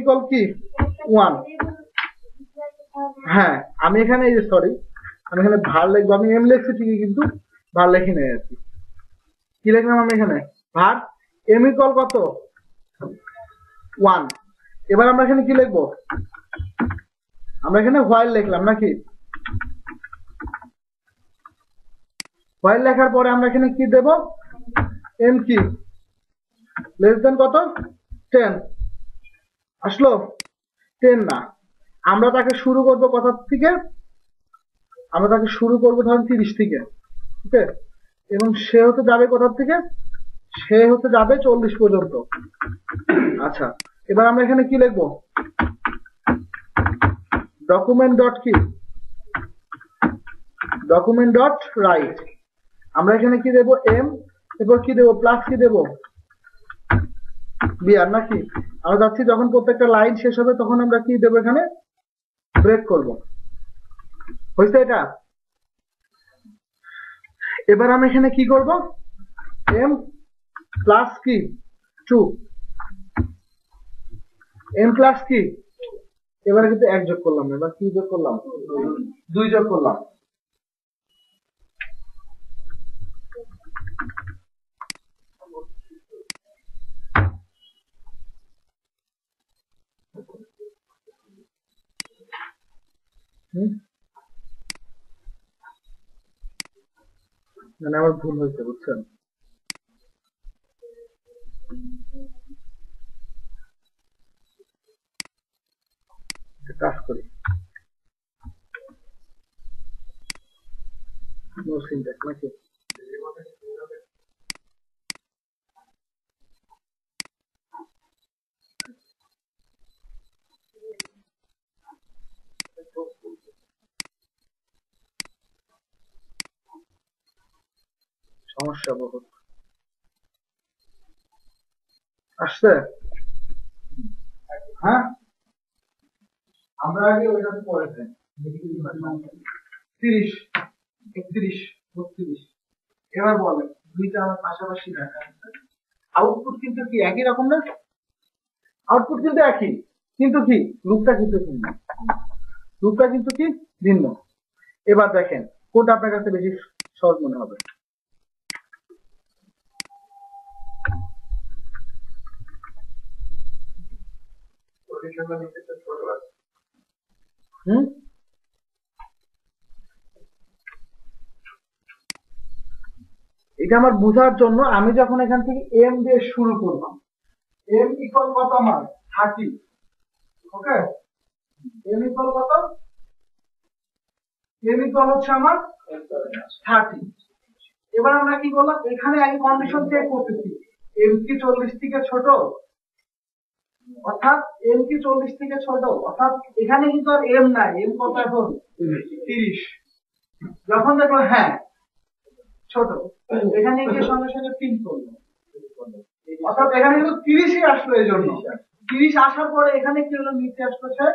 ইকুয়াল কি 1। হ্যাঁ, আমি এখানে সরি, আমি এখানে ভার লিখবো। আমি এম লিখছি ঠিকই, কিন্তু ভার লিখি নাই আর কি। কি লিখলাম আমি এখানে, ভার। এম ইকুয়াল কত, 1। এবার আমরা এখানে কি লিখবো, আমরা এখানে হোয়াইল লিখলাম নাকি? হোয়াইল লেখার পরে আমরা এখানে কি দেব, এম কি লেস দেন কত, 10 আসলো। 10 না, আমরা তাকে শুরু করবো কোথা থেকে, আমরা তাকে শুরু করবো ধরেন 30 থেকে, ঠিক আছে? এবং সে হতে যাবে কোথা থেকে, সে হতে যাবে 40 পর্যন্ত। আচ্ছা, এবার আমরা এখানে কি লিখবো, ডকুমেন্ট ডট কি, ডকুমেন্ট ডট রাইট। আমরা এখানে কি দেবো, এম, এরপর কি দেবো, প্লাস কি দেবো, বিআর নাকি? আমরা যাচ্ছি যখন প্রত্যেকটা লাইন শেষ হবে তখন আমরা কি দেবো, এখানে ব্রেক করব। হয়েছে এটা? এবার আমি এখানে কি করব, এম প্লাস কি 2, এম প্লাস কি, এবারে কিন্তু 1 যোগ করলাম না, এবার কি যোগ করলাম, 2 যোগ করলাম। মানে আমার ভুল হয়েছে, বুঝছেন? কাজ করি, নো সিনট্যাক্স নাকি? সমস্যা বহুত আসছে। হ্যাঁ, আমরা আগে ওইটাতে পড়েছি 30, 31, 32। এবার বলেন দুইটা আমার পাশাপাশি রাখা আছে, আউটপুট কিন্তু কি একই রকম না? আউটপুট কিন্তু একই, কিন্তু কি লুপটা কিন্তু ভিন্ন, লুপটা কিন্তু কি ভিন্ন। এবার দেখেন কোনটা আপনার কাছে বেশি সহজ মনে হবে। হুম, এটা আমার বোঝার জন্য আমি যখন এখান থেকে এম দিয়ে শুরু করলাম, এম ইকুয়াল কত আমার 30, ওকে, এম ইকুয়াল কত, এম ইকুয়াল হচ্ছে আমার 30। এবার আমরা কি করলাম, এখানে আগে কন্ডিশন চেক করতেছি, এম কি 40 থেকে ছোট, অর্থাৎ এম কি 40 থেকে ছোট, অর্থাৎ এখানে কিন্তু আর এম নাই, এম কত এখন 30। যখন দেখো হ্যাঁ ছোট, এখানে গিয়ে সঙ্গে সঙ্গে প্রিন্ট করবো, অর্থাৎ এখানে কিন্তু 30ই আসলো, এই জন্য 30 আসার পরে এখানে কি হলো, নিচে আসতেছে,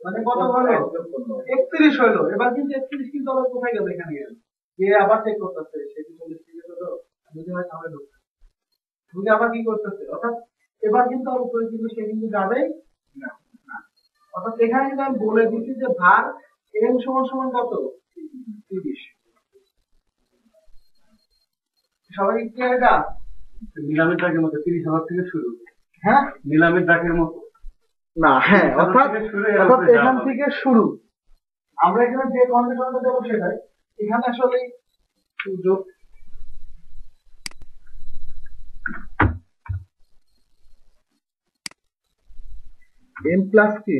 মানে কত হলো 31 হলো। এবার কিন্তু 31 কিন্তু আবার কোথায় গেল, এখানে গেল, গিয়ে আবার চেক করতেছে সে কি 40 থেকে ছোট, যদি হয় তাহলে ঢুকে আবার কি করতেছে, অর্থাৎ এবার কিন্তু আর উপরে কিন্তু সে কিন্তু যাবেই না। অর্থাৎ এখানে কিন্তু আমি বলে দিচ্ছি যে ভার এম সমান সমান কত 30। সবাই কি এটা নিলামের ডাকের মতো 30,000 থেকে শুরু, হ্যাঁ নিলামের ডাকের মতো না, হ্যাঁ, অর্থাৎ অর্থাৎ এখান থেকে শুরু, আমরা এখানে যে কন্ডিশনটা দেবো সেটাই এখানে আসলে যোগ এম প্লাস কি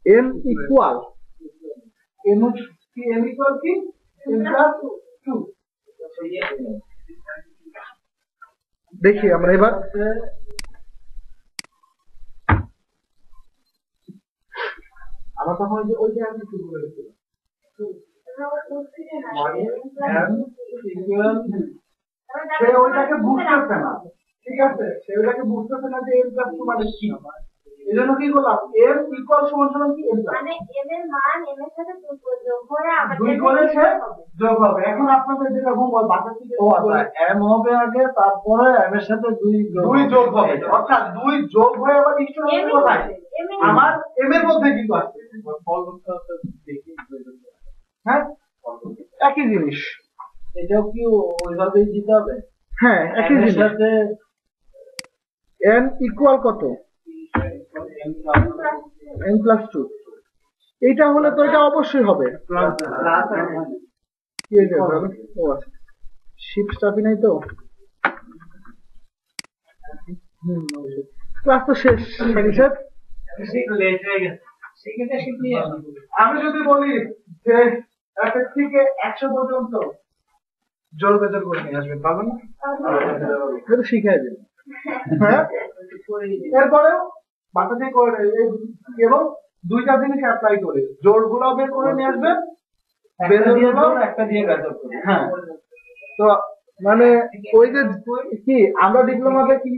এম ইকুয়াল, এম কি, এম ইকুয়াল কি এম প্লাস 2। দেখি আমরা এবার আমার তখন ওই যে আমি শুরু করেছিলাম সে ওইটাকে বুঝতেছে না, ঠিক আছে, সে ওইটাকে বুঝতেছে না যে এম প্লাস 2 মানে কি। এই জন্য কি করলাম, এম ইকুয়াল সমান সমান কি এম প্লাস, মানে এম এর মান এম এর সাথে যোগ হয়ে আবার 2 করে সে যোগ হবে। এখন আপনাদের যেটা হোমওয়ার্ক বাসা থেকে এম হবে আগে, তারপরে এম এর সাথে 2 যোগ হবে, অর্থাৎ 2 যোগ হয়ে আবার নিশ্চয় কোথায় আমার এম এর মধ্যে কিন্তু আছে, হ্যাঁ একই জিনিস, এটাও কি ওইভাবেই দিতে হবে? হ্যাঁ একই জিনিস। এন ইকুয়াল কত এন প্লাস 2, এইটা হলে তো এটা অবশ্যই হবে। কি হয়েছে ও আচ্ছা, শিফট চাপি নাই তো, ক্লাস তো শেষ, আমি যদি বলি যে 1 থেকে 100 পর্যন্ত জোর বেজোর করে নিয়ে আসবেন, পাবেন না, এটা শিখাই দেবেন, হ্যাঁ এরপরেও বাসা থেকে করে এবং 2টা জিনিস অ্যাপ্লাই করে জোর গুলো বের করে নিয়ে আসবেন, একটা দিয়ে গাজর করে, হ্যাঁ। তো মানে ওই যে কি আমরা ডিপ্লোমাতে কি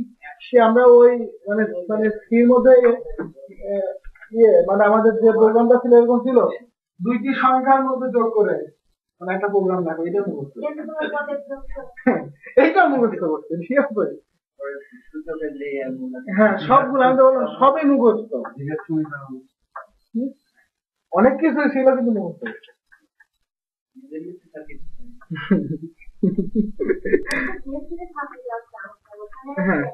আমরা ওই মানে মানে স্কির মধ্যে মানে আমাদের যে প্রোগ্রামটা ছিল এরকম ছিল, 2টি সংখ্যার মধ্যে যোগ করে মানে একটা প্রোগ্রাম দেখো, এটা মুখস্থ, এইটা মুখস্থ করতে ঠিক আছে। হ্যাঁ সবগুলো আমি তো বললাম সবই মুখস্থ, অনেক কিছু ছিল কিন্তু মুখস্থ। হ্যাঁ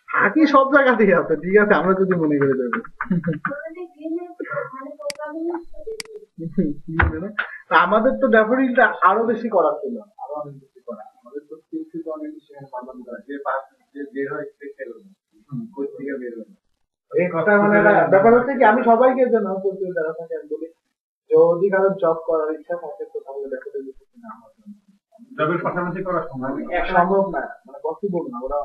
থাকি সব জায়গাতেই আছে, ঠিক আছে, আমরা যদি মনে করে দেবো। আমাদের তো ড্যাফোডিলটা আরো বেশি করার ছিল, আরো অনেক বেশি করা, আমাদের তো স্কিল অনেক বেশি যে বের হয় কোথ থেকে বের হয় এই কথা, মানে ব্যাপার হচ্ছে কি আমি সবাইকে যেন যারা থাকে আমি বলি যদি কারো জব করার ইচ্ছা থাকে তো তাহলে ড্যাফোডিল জবের পাশাপাশি করা সম্ভব না, মানে পসিবল না, ওরা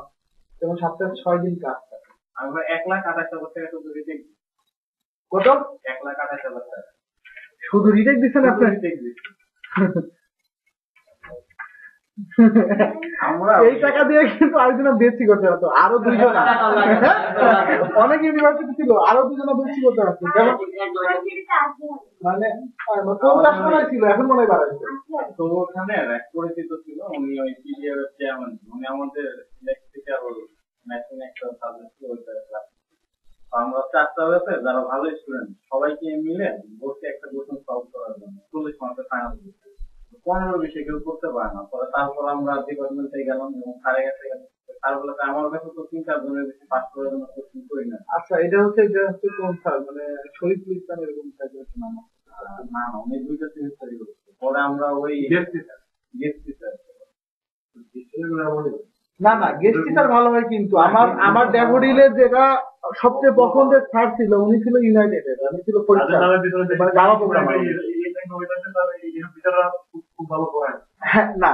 যেমন সপ্তাহে 6 দিন কাজ থাকে। আমরা 1,28,000 টাকা শুধু রিটেক, কত 1,28,000 টাকা শুধু রিটেক দিচ্ছেন আপনার? আমরা এই টাকা দিয়ে কিন্তু আরেকজন বেশি করতে পারতো, আরো 2 জন অনেক ইউনিভার্সিটি ছিল, আরো 2 জন বেশি করতে পারতো, যেমন মানে 50 মনে ছিল, এখন মনে হয় বাড়াইছে। তো ওখানে এক পরিচিত ছিল, উনি ওই পিডিআর এর চেয়ারম্যান, উনি আমাদের ইলেকট্রিক্যাল মেশিন একটা সাবজেক্ট ওইটা ক্লাস, আমরা 4টা ব্যাচে যারা ভালো স্টুডেন্ট সবাইকে মিলে বসে একটা কোশ্চেন সলভ করার জন্য 40 মার্কের ফাইনাল 15-20 কেউ করতে পারে না। পরে তারপর আমরা ডিপার্টমেন্টে গেলাম এবং স্যারের কাছে গেলাম। স্যার বলে আমার কাছে তো 3-4 জনের বেশি পাস করার জন্য কোচিং করি না। আচ্ছা, এটা হচ্ছে কোন স্যার, মানে শরীফুল ইসলাম এরকম টাইপের নাম? না না, উনি 2টা সেমিস্টারই করছে। পরে আমরা ওই গেস্ট টিচার না না, গেস্ট টিচার ভালো হয়, কিন্তু আমার ড্যাফোডিলের যেটা সবচেয়ে পছন্দের স্যার ছিল, উনি ছিল ইউনাইটেডের, উনি ছিল জাভা প্রোগ্রামার। হ্যাঁ, না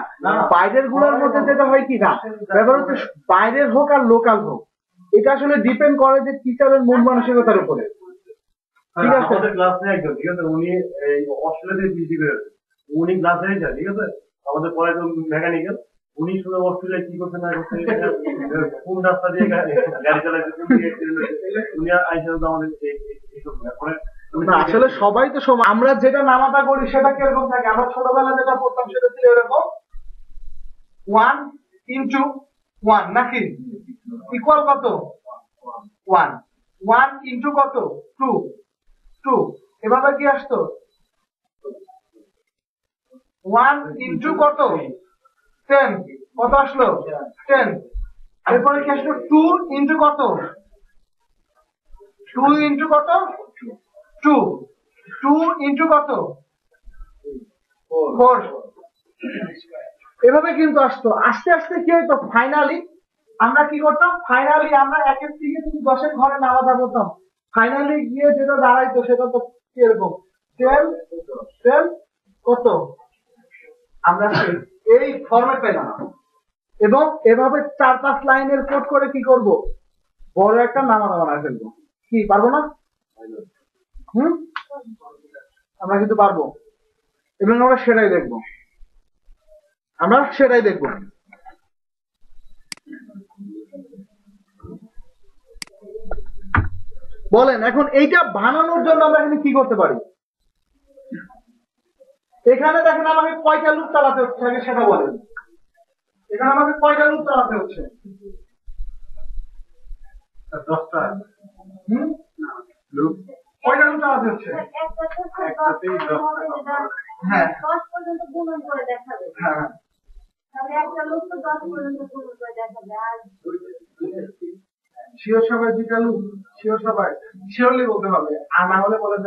বাইরের গুলোর মধ্যে যেটা হয় কি, না ব্যাপার হচ্ছে বাইরের হোক আর লোকাল হোক, এটা আসলে ডিপেন্ড করে যে টিচারের মন মানসিকতার উপরে। ঠিক আছে, আমাদের ক্লাস নেই একজন, ঠিক আছে, উনি অস্ট্রেলিয়াতে পিএইচডি করেছে, উনি ক্লাস নেই, ঠিক আছে, আমাদের পরে মেকানিক্যাল, উনি শুধু অস্ট্রেলিয়ায় কি করছে না করছে, কোন রাস্তা দিয়ে গাড়ি চালাচ্ছে, উনি আইসা আমাদের এইসব পরে। না আসলে সবাই তো সমান। আমরা যেটা নামাতা করি সেটা কিরকম থাকে, আমরা ছোটবেলা যেটা পড়তাম সেটা ছিল এরকম 1 * 1 নাকি ইকুয়াল কত 1 ইন্টু কত 2 এভাবে কি আসতো 1 ইন্টু কত 10 কত আসলো 10। এরপরে কি আসলো 2 ইন্টু কত 2 ইন্টু কত 2 ইন্টু কত 4। এভাবে কিন্তু আসতো। আস্তে আস্তে কি হতো, ফাইনালি আমরা কি করতাম, ফাইনালি আমরা 1-এর থেকে যদি 10-এর ঘরে নামাতে করতাম, ফাইনালি গিয়ে যেটা দাঁড়াইতো সেটা তো কিরকম 12 কত আমরা এই ফরম্যাট পেলাম। এবং এভাবে 4-5 লাইনের কোড করে কি করব, বড় একটা নামাতা বানায় ফেলবো। কি পারবো না? আমরা কিন্তু পারবো, এবং আমরা সেটাই দেখবো। বলেন এখন এইটা বানানোর জন্য আমরা এখানে কি করতে পারি? এখানে দেখেন আমাকে কয়টা লুপ চালাতে হচ্ছে আগে সেটা বলেন। এখানে আমাকে কয়টা লুপ চালাতে হচ্ছে? 10টা লুপ। কয়টা লুপ চালাতে হচ্ছে? হ্যাঁ 10 পর্যন্ত গুণন করে দেখাবে। হ্যাঁ, তাহলে একটা লোক তো 10 পর্যন্ত গুণন করে দেখাবে। আর শিওর সবাই দুইটা লুপ, শিওর সবাই শিওরলি বলতে হবে, আর না হলে বলে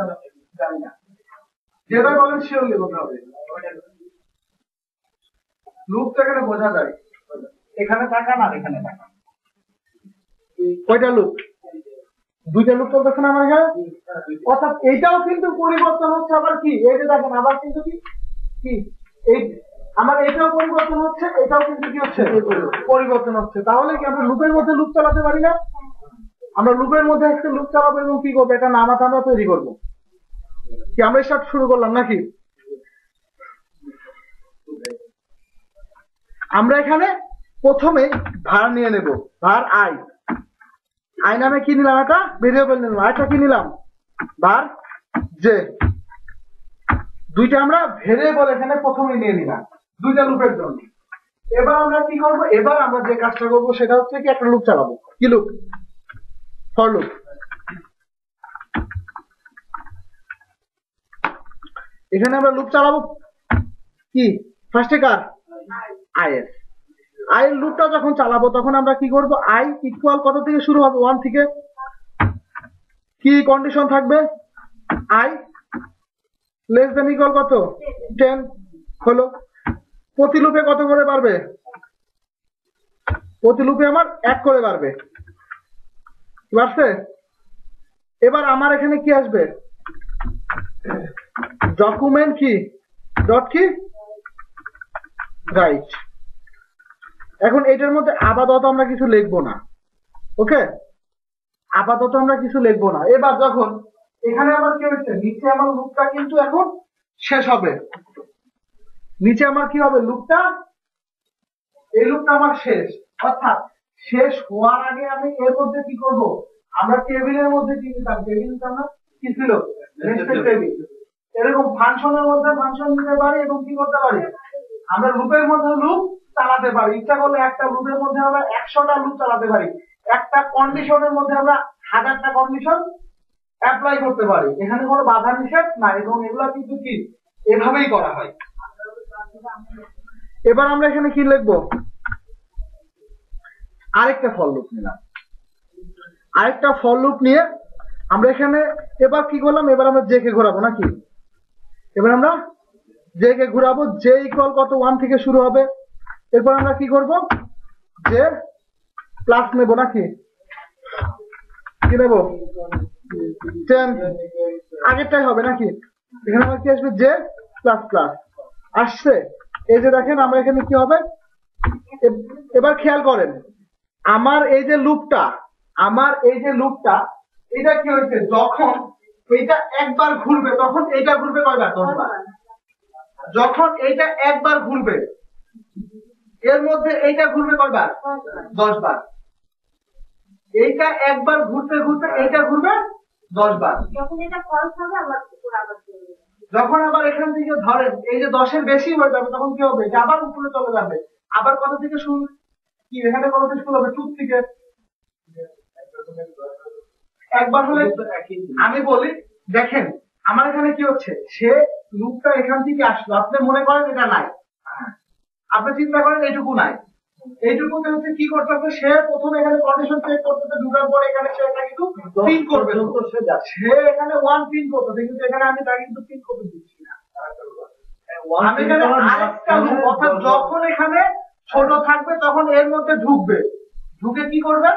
জানি না, যেটা বলেন শিওরলি বলতে হবে। লুপটা এখানে বোঝা যায়, এখানে টাকা না এখানে টাকা। কয়টা লুপ? 2টা লুপ চলতেছে না আমার এখানে। অর্থাৎ এইটাও কিন্তু পরিবর্তন হচ্ছে। আবার কি এই যে দেখেন, আবার কিন্তু কি এই আমার এটাও পরিবর্তন হচ্ছে, এটাও কিন্তু কি হচ্ছে পরিবর্তন হচ্ছে। তাহলে কি আমরা লুপের মধ্যে লুপ চালাতে পারি না? আমরা লুপের মধ্যে একটা লুপ চালাবো এবং কি করবো, এটা নামাতে আমরা তৈরি করবো। কি আমরা স্টার্ট শুরু করলাম নাকি? আমরা এখানে প্রথমে ভার নিয়ে নেব, ভার আই নামে কি নিলাম, একটা ভেরিয়েবল নিলাম, আরেকটা কি নিলাম ভার জে। দুইটা আমরা ভেরিয়েবল এখানে প্রথমে নিয়ে নিলাম 2টা লুপের জন্য। এবার আমরা কি করবো, এবার আমরা যে কাজটা করবো সেটা হচ্ছে কি একটা লুপ চালাবো। কি লুপ? For loop. এখানে আমরা লুপ চালাবো কি ফার্স্টে কার আই এর লুপটা যখন চালাবো তখন আমরা কি করব, আই ইকুয়াল কত থেকে শুরু হবে 1 থেকে। কি কন্ডিশন থাকবে, আই লেস দেন ইকুয়াল কত 10 হলো। প্রতি লুপে কত করে বাড়বে? প্রতি লুপে আমার 1 করে বাড়বে। বাড়ছে? এবার আমার এখানে কি আসবে, ডকুমেন্ট কি ডট কি রাইট। এখন এটার মধ্যে আপাতত আমরা কিছু লিখবো না, ওকে, আপাতত আমরা কিছু লিখবো না। এবার যখন এখানে আমার কি হচ্ছে, নিচে আমার লুপটা কিন্তু এখন শেষ হবে। নিচে আমার কি হবে, লুপটা, এই লুপটা আমার শেষ। অর্থাৎ শেষ হওয়ার আগে আমি এর মধ্যে কি করব, আমরা টেবিলের মধ্যে কি নিতাম, টেবিলটা আমরা কি ছিল নেস্টেড টেবিল। এরকম ফাংশনের মধ্যে ফাংশন নিতে পারি এবং কি করতে পারি, আমরা লুপের মধ্যে লুপ চালাতে পারি। ইচ্ছা করলে একটা লুপের মধ্যে আমরা 100টা লুপ চালাতে পারি। একটা কন্ডিশনের মধ্যে আমরা 1000টা কন্ডিশন অ্যাপ্লাই করতে পারি। এখানে কোনো বাধা নিষেধ নাই, এবং এগুলা কিন্তু কি এভাবেই করা হয়। এবার আমরা এখানে কি লিখবো, আরেকটা ফর লুপ নিলাম। আরেকটা ফর লুপ নিয়ে আমরা এখানে এবার কি করলাম, এবার আমরা জে কে ঘোরাবো নাকি, এবার আমরা জে কে ঘোরাবো। জে ইকুয়াল কত, 1 থেকে শুরু হবে। এরপর আমরা কি করব, জে প্লাস নেব নাকি, কি নেব 10, আগেরটাই হবে নাকি। এখানে আমার কি আসবে, জে প্লাস প্লাস আসছে। এই যে দেখেন আমরা এখানে কি হবে, এবার খেয়াল করেন আমার এই যে লুপটা, এটা কি হয়েছে, যখন এইটা একবার ঘুরবে তখন এইটা ঘুরবে কয়বার, 10 বার। যখন এইটা একবার ঘুরবে এর মধ্যে এইটা ঘুরবে কয়বার, 10 বার। এইটা একবার ঘুরতে ঘুরতে এইটা ঘুরবে 10 বার। যখন এটা ফলস হবে আবার উপরে আবার চলে যাবে। যখন আবার এখান থেকে ধরেন এই যে 10 এর বেশি হয়ে যাবে তখন কি হবে, যে আবার উপরে চলে যাবে। আবার কত থেকে শুরু, কি এখানে কত থেকে শুরু হবে, 2 থেকে। একবার হলে আমি বলি দেখেন আমার এখানে কি হচ্ছে, সে লুপটা এখান থেকে আসলো, আপনি মনে করেন এটা নাই, আপনি চিন্তা করেন এইটুকু নাই, এইটুকুতে হচ্ছে কি করতে হবে, সে প্রথমে এখানে কন্ডিশন চেক করতেছে, ঢুকার পরে এখানে সে এটা কিন্তু পিন করবে, সে এখানে 1 পিন করতেছে, কিন্তু এখানে আমি তাকে কিন্তু পিন করতে দিচ্ছি না। আমি এখানে আরেকটা লুপ, অর্থাৎ যখন এখানে ছোট থাকবে তখন এর মধ্যে ঢুকবে, ঢুকে কি করবে,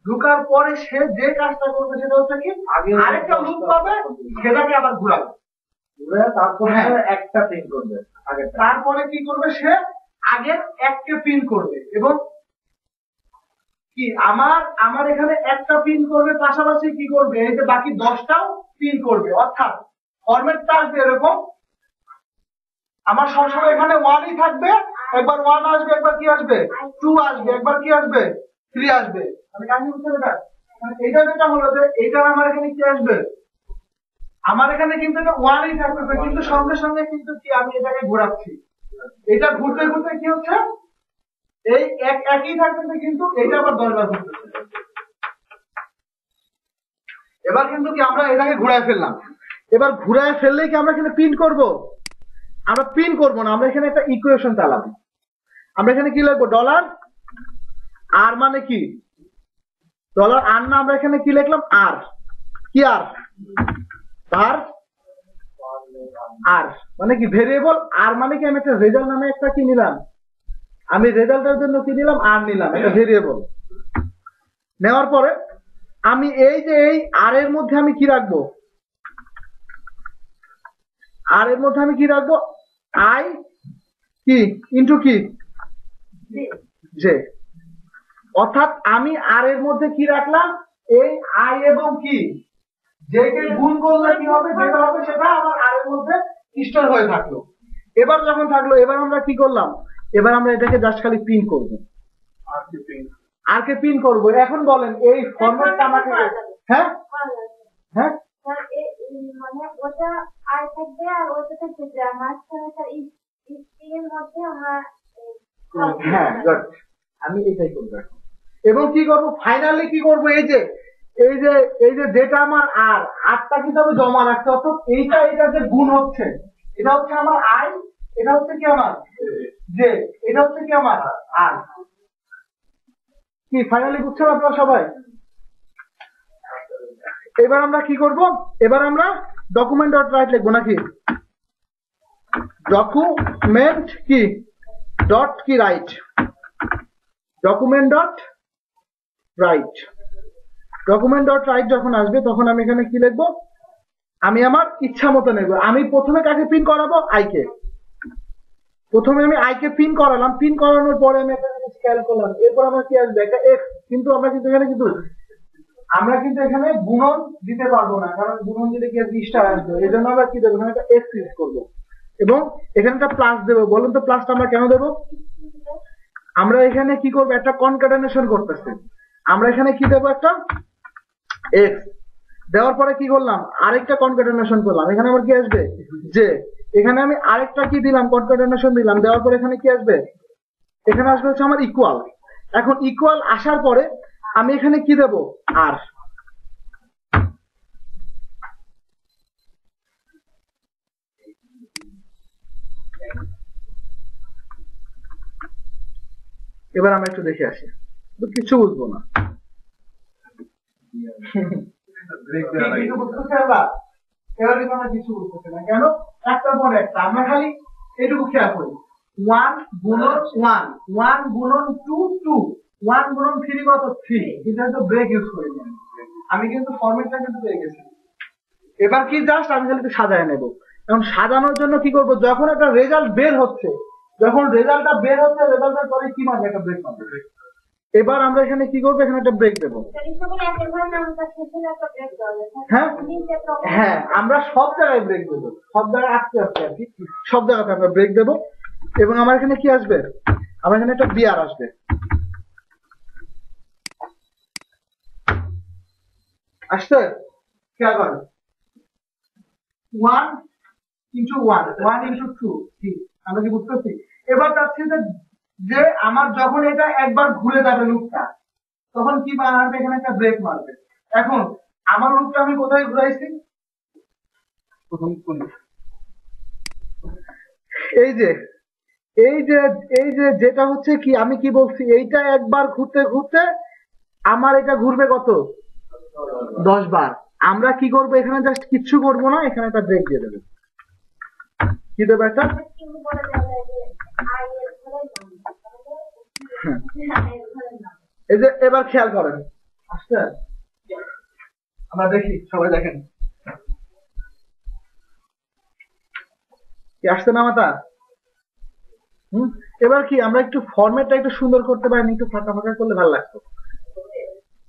ঢুকার পরে সে যে কাজটা করবে সেটা হচ্ছে কি, আরেকটা লুপ পাবে, সেটাকে আবার ঘুরাবে, তারপরে একটা পিন করবে আগে, তারপরে কি করবে, সে আগের এককে পিন করবে এবং কি আমার এখানে একটা পিন করবে, পাশাপাশি কি করবে, এই যে বাকি 10টাও পিন করবে। অর্থাৎ ফরম্যাটটা আসবে এরকম, আমার সবসময় এখানে 1ই থাকবে, একবার 1 আসবে, একবার কি আসবে 2 আসবে, একবার কি আসবে 3 আসবে। আমি কাহিনী বুঝতে এটা মানে এটা যেটা হলো যে এটা আমার এখানে কি আসবে, আমার এখানে কিন্তু এটা 1ই থাকবে, কিন্তু সঙ্গে সঙ্গে কিন্তু কি আমি এটাকে ঘোরাচ্ছি, এটা ঘুরতে ঘুরতে কি হচ্ছে, এই একই থাকতেছে কিন্তু এটা আবার 10 বার ঘুরতেছে। এবার কিন্তু কি আমরা এটাকে ঘুরায় ফেললাম। এবার ঘুরায় ফেললেই কি আমরা এখানে পিন করব, আমরা পিন করব না, আমরা এখানে একটা ইকুয়েশন চালাবো। আমরা এখানে কি লিখবো, ডলার আর মানে কি, ডলার আর না, আমরা এখানে কি লিখলাম, আর কি, আর আর মানে কি ভেরিয়েবল, আর মানে কি আমি একটা রেজাল্ট নামে একটা কি নিলাম, আমি রেজাল্টের জন্য কি নিলাম, আর নিলাম, একটা ভেরিয়েবল। নেওয়ার পরে আমি এই যে এই আর এর মধ্যে আমি কি রাখবো, আর এর মধ্যে আমি কি রাখবো, আই কি ইন্টু কি জে। অর্থাৎ আমি আর এর মধ্যে কি রাখলাম, এই আই এবং কি জে কে গুণ করলে কি হবে, যেটা হবে সেটা আমার আর এর মধ্যে স্টোর হয়ে থাকলো। এবার যখন থাকলো, এবার আমরা কি করলাম, এবার আমরা এটাকে জাস্ট খালি পিন করব, আর কে পিন করব। এখন বলেন এই ফরম্যাটটা আমাকে, হ্যাঁ হ্যাঁ মানে ওটা আর থাকবে আর ওটা থাকবে, মাঝখানে তার স্ট্রিং এর মধ্যে আমরা হ্যাঁ গুড, আমি এটাই করব এখন। এবং কি করব, ফাইনালি কি করব, এই যে যেটা আমার আর আটটা কিন্তু আমি জমা রাখতে, অর্থাৎ এইটা যে গুণ হচ্ছে, এটা হচ্ছে আমার আই, এটা হচ্ছে কি আমার জে, এটা হচ্ছে কি আমার আর। কি ফাইনালি বুঝছেন আপনারা সবাই? এবার আমরা কি করব, এবার আমরা ডকুমেন্ট ডট রাইট লিখবো নাকি, ডকুমেন্ট কি ডট কি right, document dot right, document dot right যখন আসবে তখন আমি এখানে কি লিখবো, আমি আমার ইচ্ছা মতো নেব। আমি প্রথমে কাকে পিন করাবো, আইকে। প্রথমে আমি আইকে পিন করালাম, পিন করানোর পরে আমি একটা জিনিস খেয়াল করলাম, এরপর আমার কি আসবে, একটা এক্স। কিন্তু আমরা কিন্তু এখানে গুণন দিতে পারবো না, কারণ গুণন দিলে কি স্টার আসবে, এই জন্য আমরা কি দেবো, এখানে একটা এক্স ইউজ করবো এবং এখানে একটা প্লাস দেবো। বলুন তো প্লাসটা আমরা কেন দেবো, আমরা এখানে কি করবো, একটা কনক্যাটেনেশন করতেছে, আমরা এখানে কি দেবো, একটা এক্স দেওয়ার পরে কি করলাম, আরেকটা কনক্যাটেনেশন করলাম, এখানে আমার কি আসবে, যে এখানে আমি আরেকটা কি দিলাম, কনক্যাটেনেশন দিলাম, দেওয়ার পরে এখানে কি আসবে, এখানে আসবে হচ্ছে আমার ইকুয়াল। এখন ইকুয়াল আসার পরে আমি এখানে কি দেব, আর। এবার আমরা একটু দেখে আসি, তো কিছু বুঝবো না। কিছু বুঝতেছে এবার? এবার কিন্তু আমরা কিছু বুঝতেছি না, কেন? একটা পর একটা আমরা খালি এটুকু খেয়াল করি, 1 গুণন 1, 1 গুণন 2 2, 1 গুণন 3 কত 3, কিন্তু হয়তো ব্রেক ইউজ করিনি আমি কিন্তু ফরম্যাটটা কিন্তু পেয়ে গেছি। এবার কি জাস্ট আমি খালি একটু সাজায় নেব। এখন সাজানোর জন্য কি করব, যখন একটা রেজাল্ট বের হচ্ছে, যখন রেজাল্টটা বের হচ্ছে, রেজাল্টের পরে কি মারবে, একটা ব্রেক মারবে। এবার আমরা এখানে কি করবো, এখানে একটা ব্রেক দেবো। হ্যাঁ হ্যাঁ, আমরা সব জায়গায় ব্রেক দেবো, সব জায়গায় আস্তে আস্তে আর কি, সব জায়গাতে আমরা ব্রেক দেবো। এবং আমার এখানে কি আসবে, আমার এখানে একটা বিআর আসবে, আসছে খেয়াল করেন, 1 ইন্টু 1, 1 ইন্টু 2, আমরা কি বুঝতেছি? এবার চাচ্ছি যে আমার যখন এটা একবার ঘুরে যাবে লুপটা, তখন কি মারবে, এখানে একটা ব্রেক মারবে। এখন আমার লুপটা আমি কোথায় ঘুরাইছি, প্রথম কোন, এই যে এই যে এই যে যেটা হচ্ছে কি, আমি কি বলছি, এইটা একবার ঘুরতে ঘুরতে আমার এটা ঘুরবে কত, 10 বার। আমরা কি করবো, এখানে জাস্ট কিচ্ছু করবো না, এখানে একটা ব্রেক দিয়ে দেবো। কি দেবো একটা, এই যে এবার খেয়াল করেন, আচ্ছা আমরা দেখি, সবাই দেখেন কি আসছে না মাথা। এবার কি আমরা একটু ফরম্যাটটা একটু সুন্দর করতে পারিনি, একটু ফাঁকা ফাঁকা করলে ভালো লাগতো।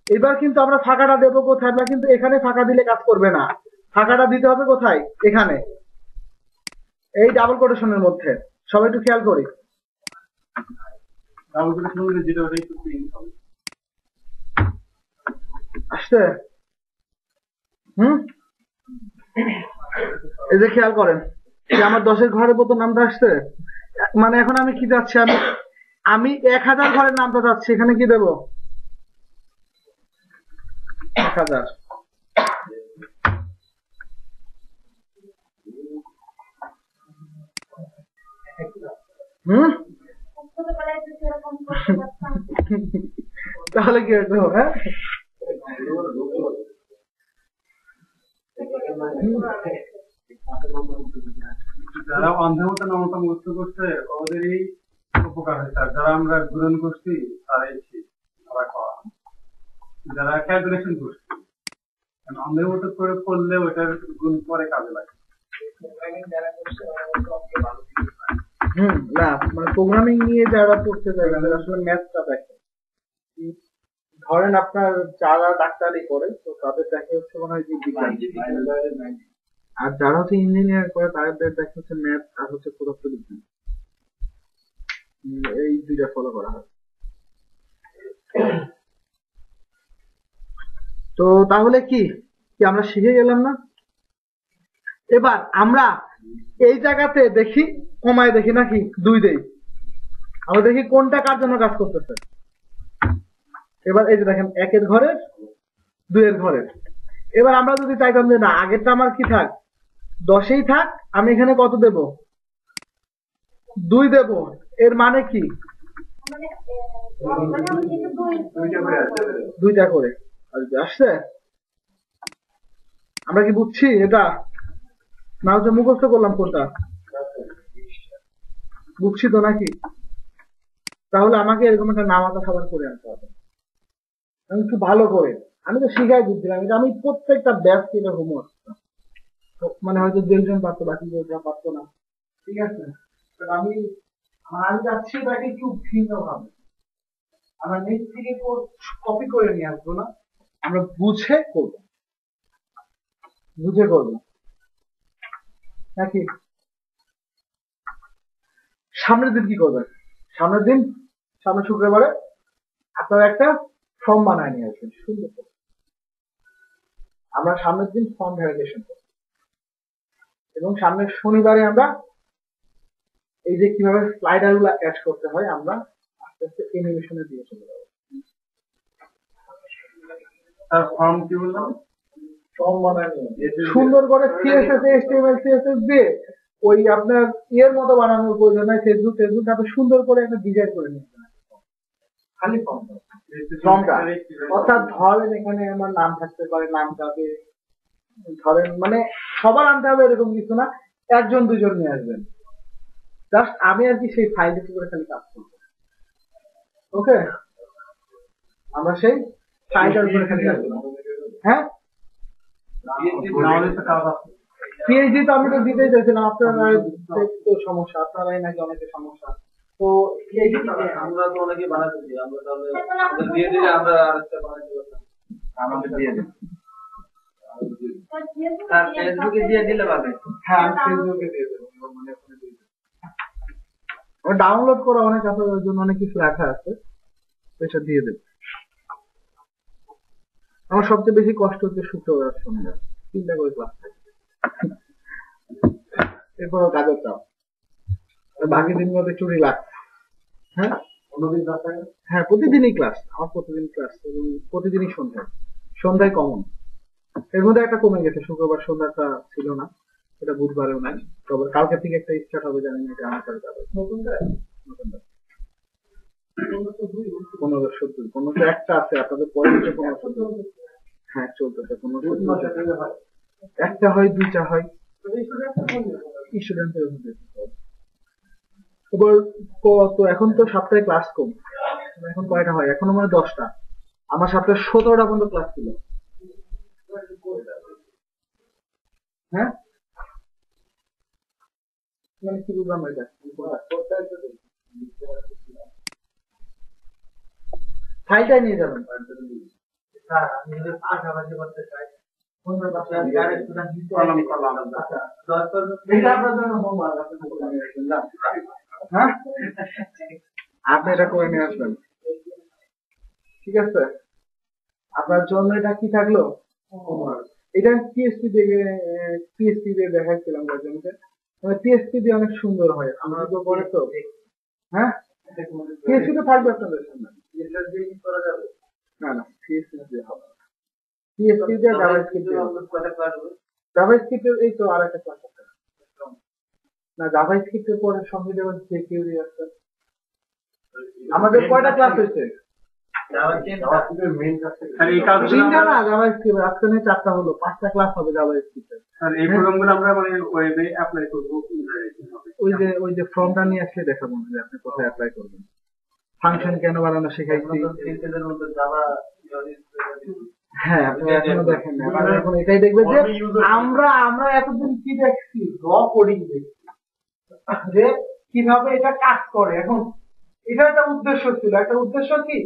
এবার কিন্তু আমরা ফাঁকাটা দেবো কোথায়, আমরা কিন্তু এখানে ফাঁকা দিলে কাজ করবে না, ফাঁকাটা দিতে হবে কোথায়, এখানে এই ডাবল কোটেশনের মধ্যে। সবাই একটু খেয়াল করি, ডাবল কোটেশন হলে যেটা ওটাই একটু প্রিন্ট হবে। আসছে এই যে খেয়াল করেন যে আমার 10-এর ঘরের মতো নামটা আসছে, মানে এখন আমি কি যাচ্ছি, আমি 1000 ঘরের নামটা যাচ্ছি, এখানে কি দেবো, 1000। তাহলে কি হয়েছে, হ্যাঁ যারা অন্ধমত নামতা মুক্ত করছে ওদেরই উপকার হয়েছে, আর যারা আমরা গুণন করছি তারাই তারা খাওয়া, যারা ক্যালকুলেশন করছি অন্ধের মতো করে পড়লে ওটার গুণ পরে কাজে লাগে। না মানে প্রোগ্রামিং নিয়ে যারা পড়তে চায় তাদের আসলে ম্যাথটা দেখে, ধরেন আপনার যারা ডাক্তারি করে তো তাদের দেখে হচ্ছে মনে হয় বিজ্ঞান, আর যারা হচ্ছে ইঞ্জিনিয়ার করে তাদের দেখে হচ্ছে ম্যাথ আর হচ্ছে পদার্থবিজ্ঞান, এই দুইটা ফলো করা হয়। তো তাহলে কি আমরা শিখে গেলাম না? এবার আমরা এই জায়গাতে দেখি, কমায় দেখি নাকি 2 দেই, আমরা দেখি কোনটা কার জন্য কাজ করতেছে। এবার এই যে দেখেন 1-এর ঘরে 2-এর ঘরে। এবার আমরা যদি চাইতাম যে না আগেরটা আমার কি থাক 10-এই থাক, আমি এখানে কত দেব, 2 দেব, এর মানে কি 2টা করে আসছে। আমরা কি বুঝছি এটা, না হচ্ছে মুখস্থ করলাম কোনটা, বুঝছি তো নাকি? তাহলে আমাকে এরকম একটা নামাতা খাবার করে আনতে হবে, আমি একটু ভালো করে, আমি তো শিখাই দিচ্ছিলাম, এটা আমি প্রত্যেকটা ব্যাচ থেকে হোমওয়ার্ক, মানে হয়তো 2 জন পারতো, বাকি 2জন পারতো না, ঠিক আছে? আমি যাচ্ছি তাকে একটু ভিন্ন ভাবে, আমরা নেট থেকে কপি করে নিয়ে আসবো না, আমরা বুঝে করবো, বুঝে করবো নাকি? সামনের দিন কি করবেন, সামনের দিন সামনে শুক্রবারে আপনারা একটা ফর্ম বানায় নিয়ে আসবেন সুন্দর করে, আমরা সামনের দিন ফর্ম ভ্যালিডেশন করব, এবং সামনের শনিবারে আমরা এই যে কিভাবে স্লাইডার গুলো অ্যাড করতে হয় আমরা আস্তে আস্তে অ্যানিমেশনে দিয়ে চলে যাবো। তার ফর্ম কি বললাম, ফর্ম বানায় নিয়ে সুন্দর করে সিএসএস এইচটিএমএল সিএসএস দিয়ে ওই আপনার ইয়ের মতো বানানোর প্রয়োজন নাই, ফেসবুক আপনি সুন্দর করে একটা ডিজাইন করে নিতে খালি ফর্মটা, অর্থাৎ ধরেন এখানে আমার নাম থাকতে পারে, নাম যাবে, ধরেন মানে সবার আনতে হবে এরকম কিছু না, একজন দুজন নিয়ে আসবেন। জাস্ট আমি আর কি সেই ফাইল করে খালি কাজ করবো। ওকে, আমরা সেই ফাইলটার উপরে খালি কাজ করবো। হ্যাঁ, পিএইচডি তো আমি তো দিতেই চাইছিলাম, আপনারা তো সমস্যা, আপনারাই নাকি অনেকের সমস্যা। তো পিএইচডি আমরা তো অনেকে বানাতেছি, আমরা তাহলে দিয়ে দিলে আমরা আরেকটা বানাতে পারতাম। আমাদের দিয়ে দেন। ফেসবুকে দিয়ে দিলে পাবে। হ্যাঁ, আমি ফেসবুকে দিয়ে দেবো, মানে ওখানে দিয়ে দেবো। ডাউনলোড করা অনেক আছে, ওই জন্য অনেক কিছু লেখা আছে, ওইটা দিয়ে দেবো। আমার সবচেয়ে বেশি কষ্ট হচ্ছে শুক্রবার শনিবার 3টা করে ক্লাস থাকে, এরপরও কাজের চাপ, বাকি দিনগুলোতে চুরি লাগছে। হ্যাঁ, অন্যদিন ক্লাস থাকে? হ্যাঁ, প্রতিদিনই ক্লাস, আমার প্রতিদিন ক্লাস, এবং প্রতিদিনই সন্ধ্যায় কমন। এর মধ্যে একটা কমে গেছে, শুক্রবার সন্ধ্যাটা ছিল না, এটা বুধবারেও নাই। তবে কালকে থেকে একটা স্টার্ট হবে, জানি না এটা আমার কাছে যাবে। নতুনটা 1570 একটা আছে, আপনাদের পরে 1570। হ্যাঁ, চলতেছে 1570, একটা হয়, 2টা হয়, স্টুডেন্টের এবার তো এখন তো সপ্তাহে ক্লাস কম, এখন কয়টা হয়, এখনো মানে 10টা। আমার সপ্তাহে 17টা পর্যন্ত ক্লাস ছিল। হ্যাঁ, মানে কি বুঝলাম এটা, ফাইলটাই নিয়ে যাবেন। হ্যাঁ, আপনি এটা করে নিয়ে আসবেন, ঠিক আছে? আপনার জন্য এটা কি থাকলো, এটা পিএসপি দিয়ে দেখাচ্ছিলাম কয়েকজনকে, মানে পিএসপি দিয়ে অনেক সুন্দর হয়, আমরা তো করে তো। হ্যাঁ, পিএসপি তো থাকবে আপনাদের সামনে, না না পিএসপি দিয়ে হবে, পিএসপি দিয়ে জাভাস্ক্রিপ্টের এই তো আর একটা ক্লাস আছে না, জাভাস্ক্রিপ্টের পরে সঙ্গে যেমন সিকিউরিটি আছে। আমাদের কয়টা ক্লাস হয়েছে? তিনটা না, জাভাস্ক্রিপ্ট আজকে নিয়ে 4টা হলো, 5টা ক্লাস হবে জাভাস্ক্রিপ্টের। এই প্রোগ্রামগুলো আমরা মানে ওয়েবে অ্যাপ্লাই করব, ওই যে ফর্মটা নিয়ে আসলে দেখাবো না যে আপনি কোথায় অ্যাপ্লাই করবেন, ফাংশন কেন বানানো শেখাইছি। হ্যাঁ, আপনি এখনো দেখেন না, আপনি এখন এটাই দেখবেন যে আমরা এতদিন কি দেখছি, র কোডিং দেখছি, যে কিভাবে এটা কাজ করে। এখন এটা একটা উদ্দেশ্য ছিল, একটা উদ্দেশ্য কি,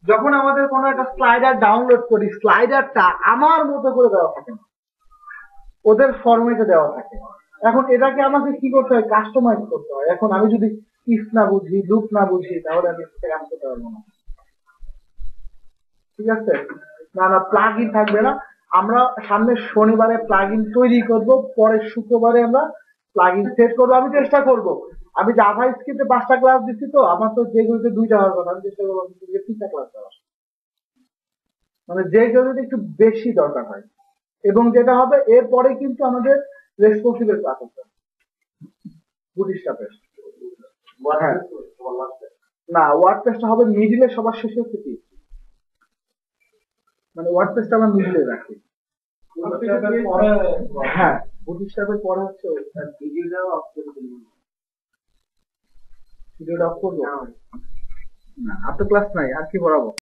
যখন আমাদের কোনো একটা স্লাইডার ডাউনলোড করি, স্লাইডারটা আমার মতো করে দেওয়া থাকে না, ওদের ফরম্যাটে দেওয়া থাকে। এখন এটাকে আমাকে কি করতে হয়, কাস্টমাইজ করতে হয়। এখন আমি যদি ইফ না বুঝি, লুপ না বুঝি, তাহলে আমি কাজ করতে পারবো না, ঠিক আছে? না না, প্লাগ ইন থাকবে না। আমরা সামনের শনিবারে প্লাগ ইন তৈরি করব, পরের শুক্রবারে আমরা প্লাগ ইন সেট করবো। আমি চেষ্টা করব, আমি জাভাস্ক্রিপ্টে 5টা ক্লাস দিচ্ছি, তো আমার তো যেগুলোতে 2টা হওয়ার কথা, আমি চেষ্টা করবো 3টা ক্লাস দেওয়ার, মানে যেগুলোতে একটু বেশি দরকার হয়। এবং যেটা হবে এরপরে কিন্তু আমাদের রেসপন্সিবল ক্লাস আছে, বুটস্ট্র্যাপের। না, ওয়ার্ডপ্রেসটা হবে মিডিলে, সবার শেষে হচ্ছে কি, মানে ওয়ার্ডপ্রেসটা আমরা মিডিলে রাখি। হ্যাঁ, বুটস্ট্র্যাপের পরে হচ্ছে ভিডিওটা অফ করে দিন, ভিডিওটা অফ করবো না, আপনার ক্লাস নাই আর কি পড়াবো।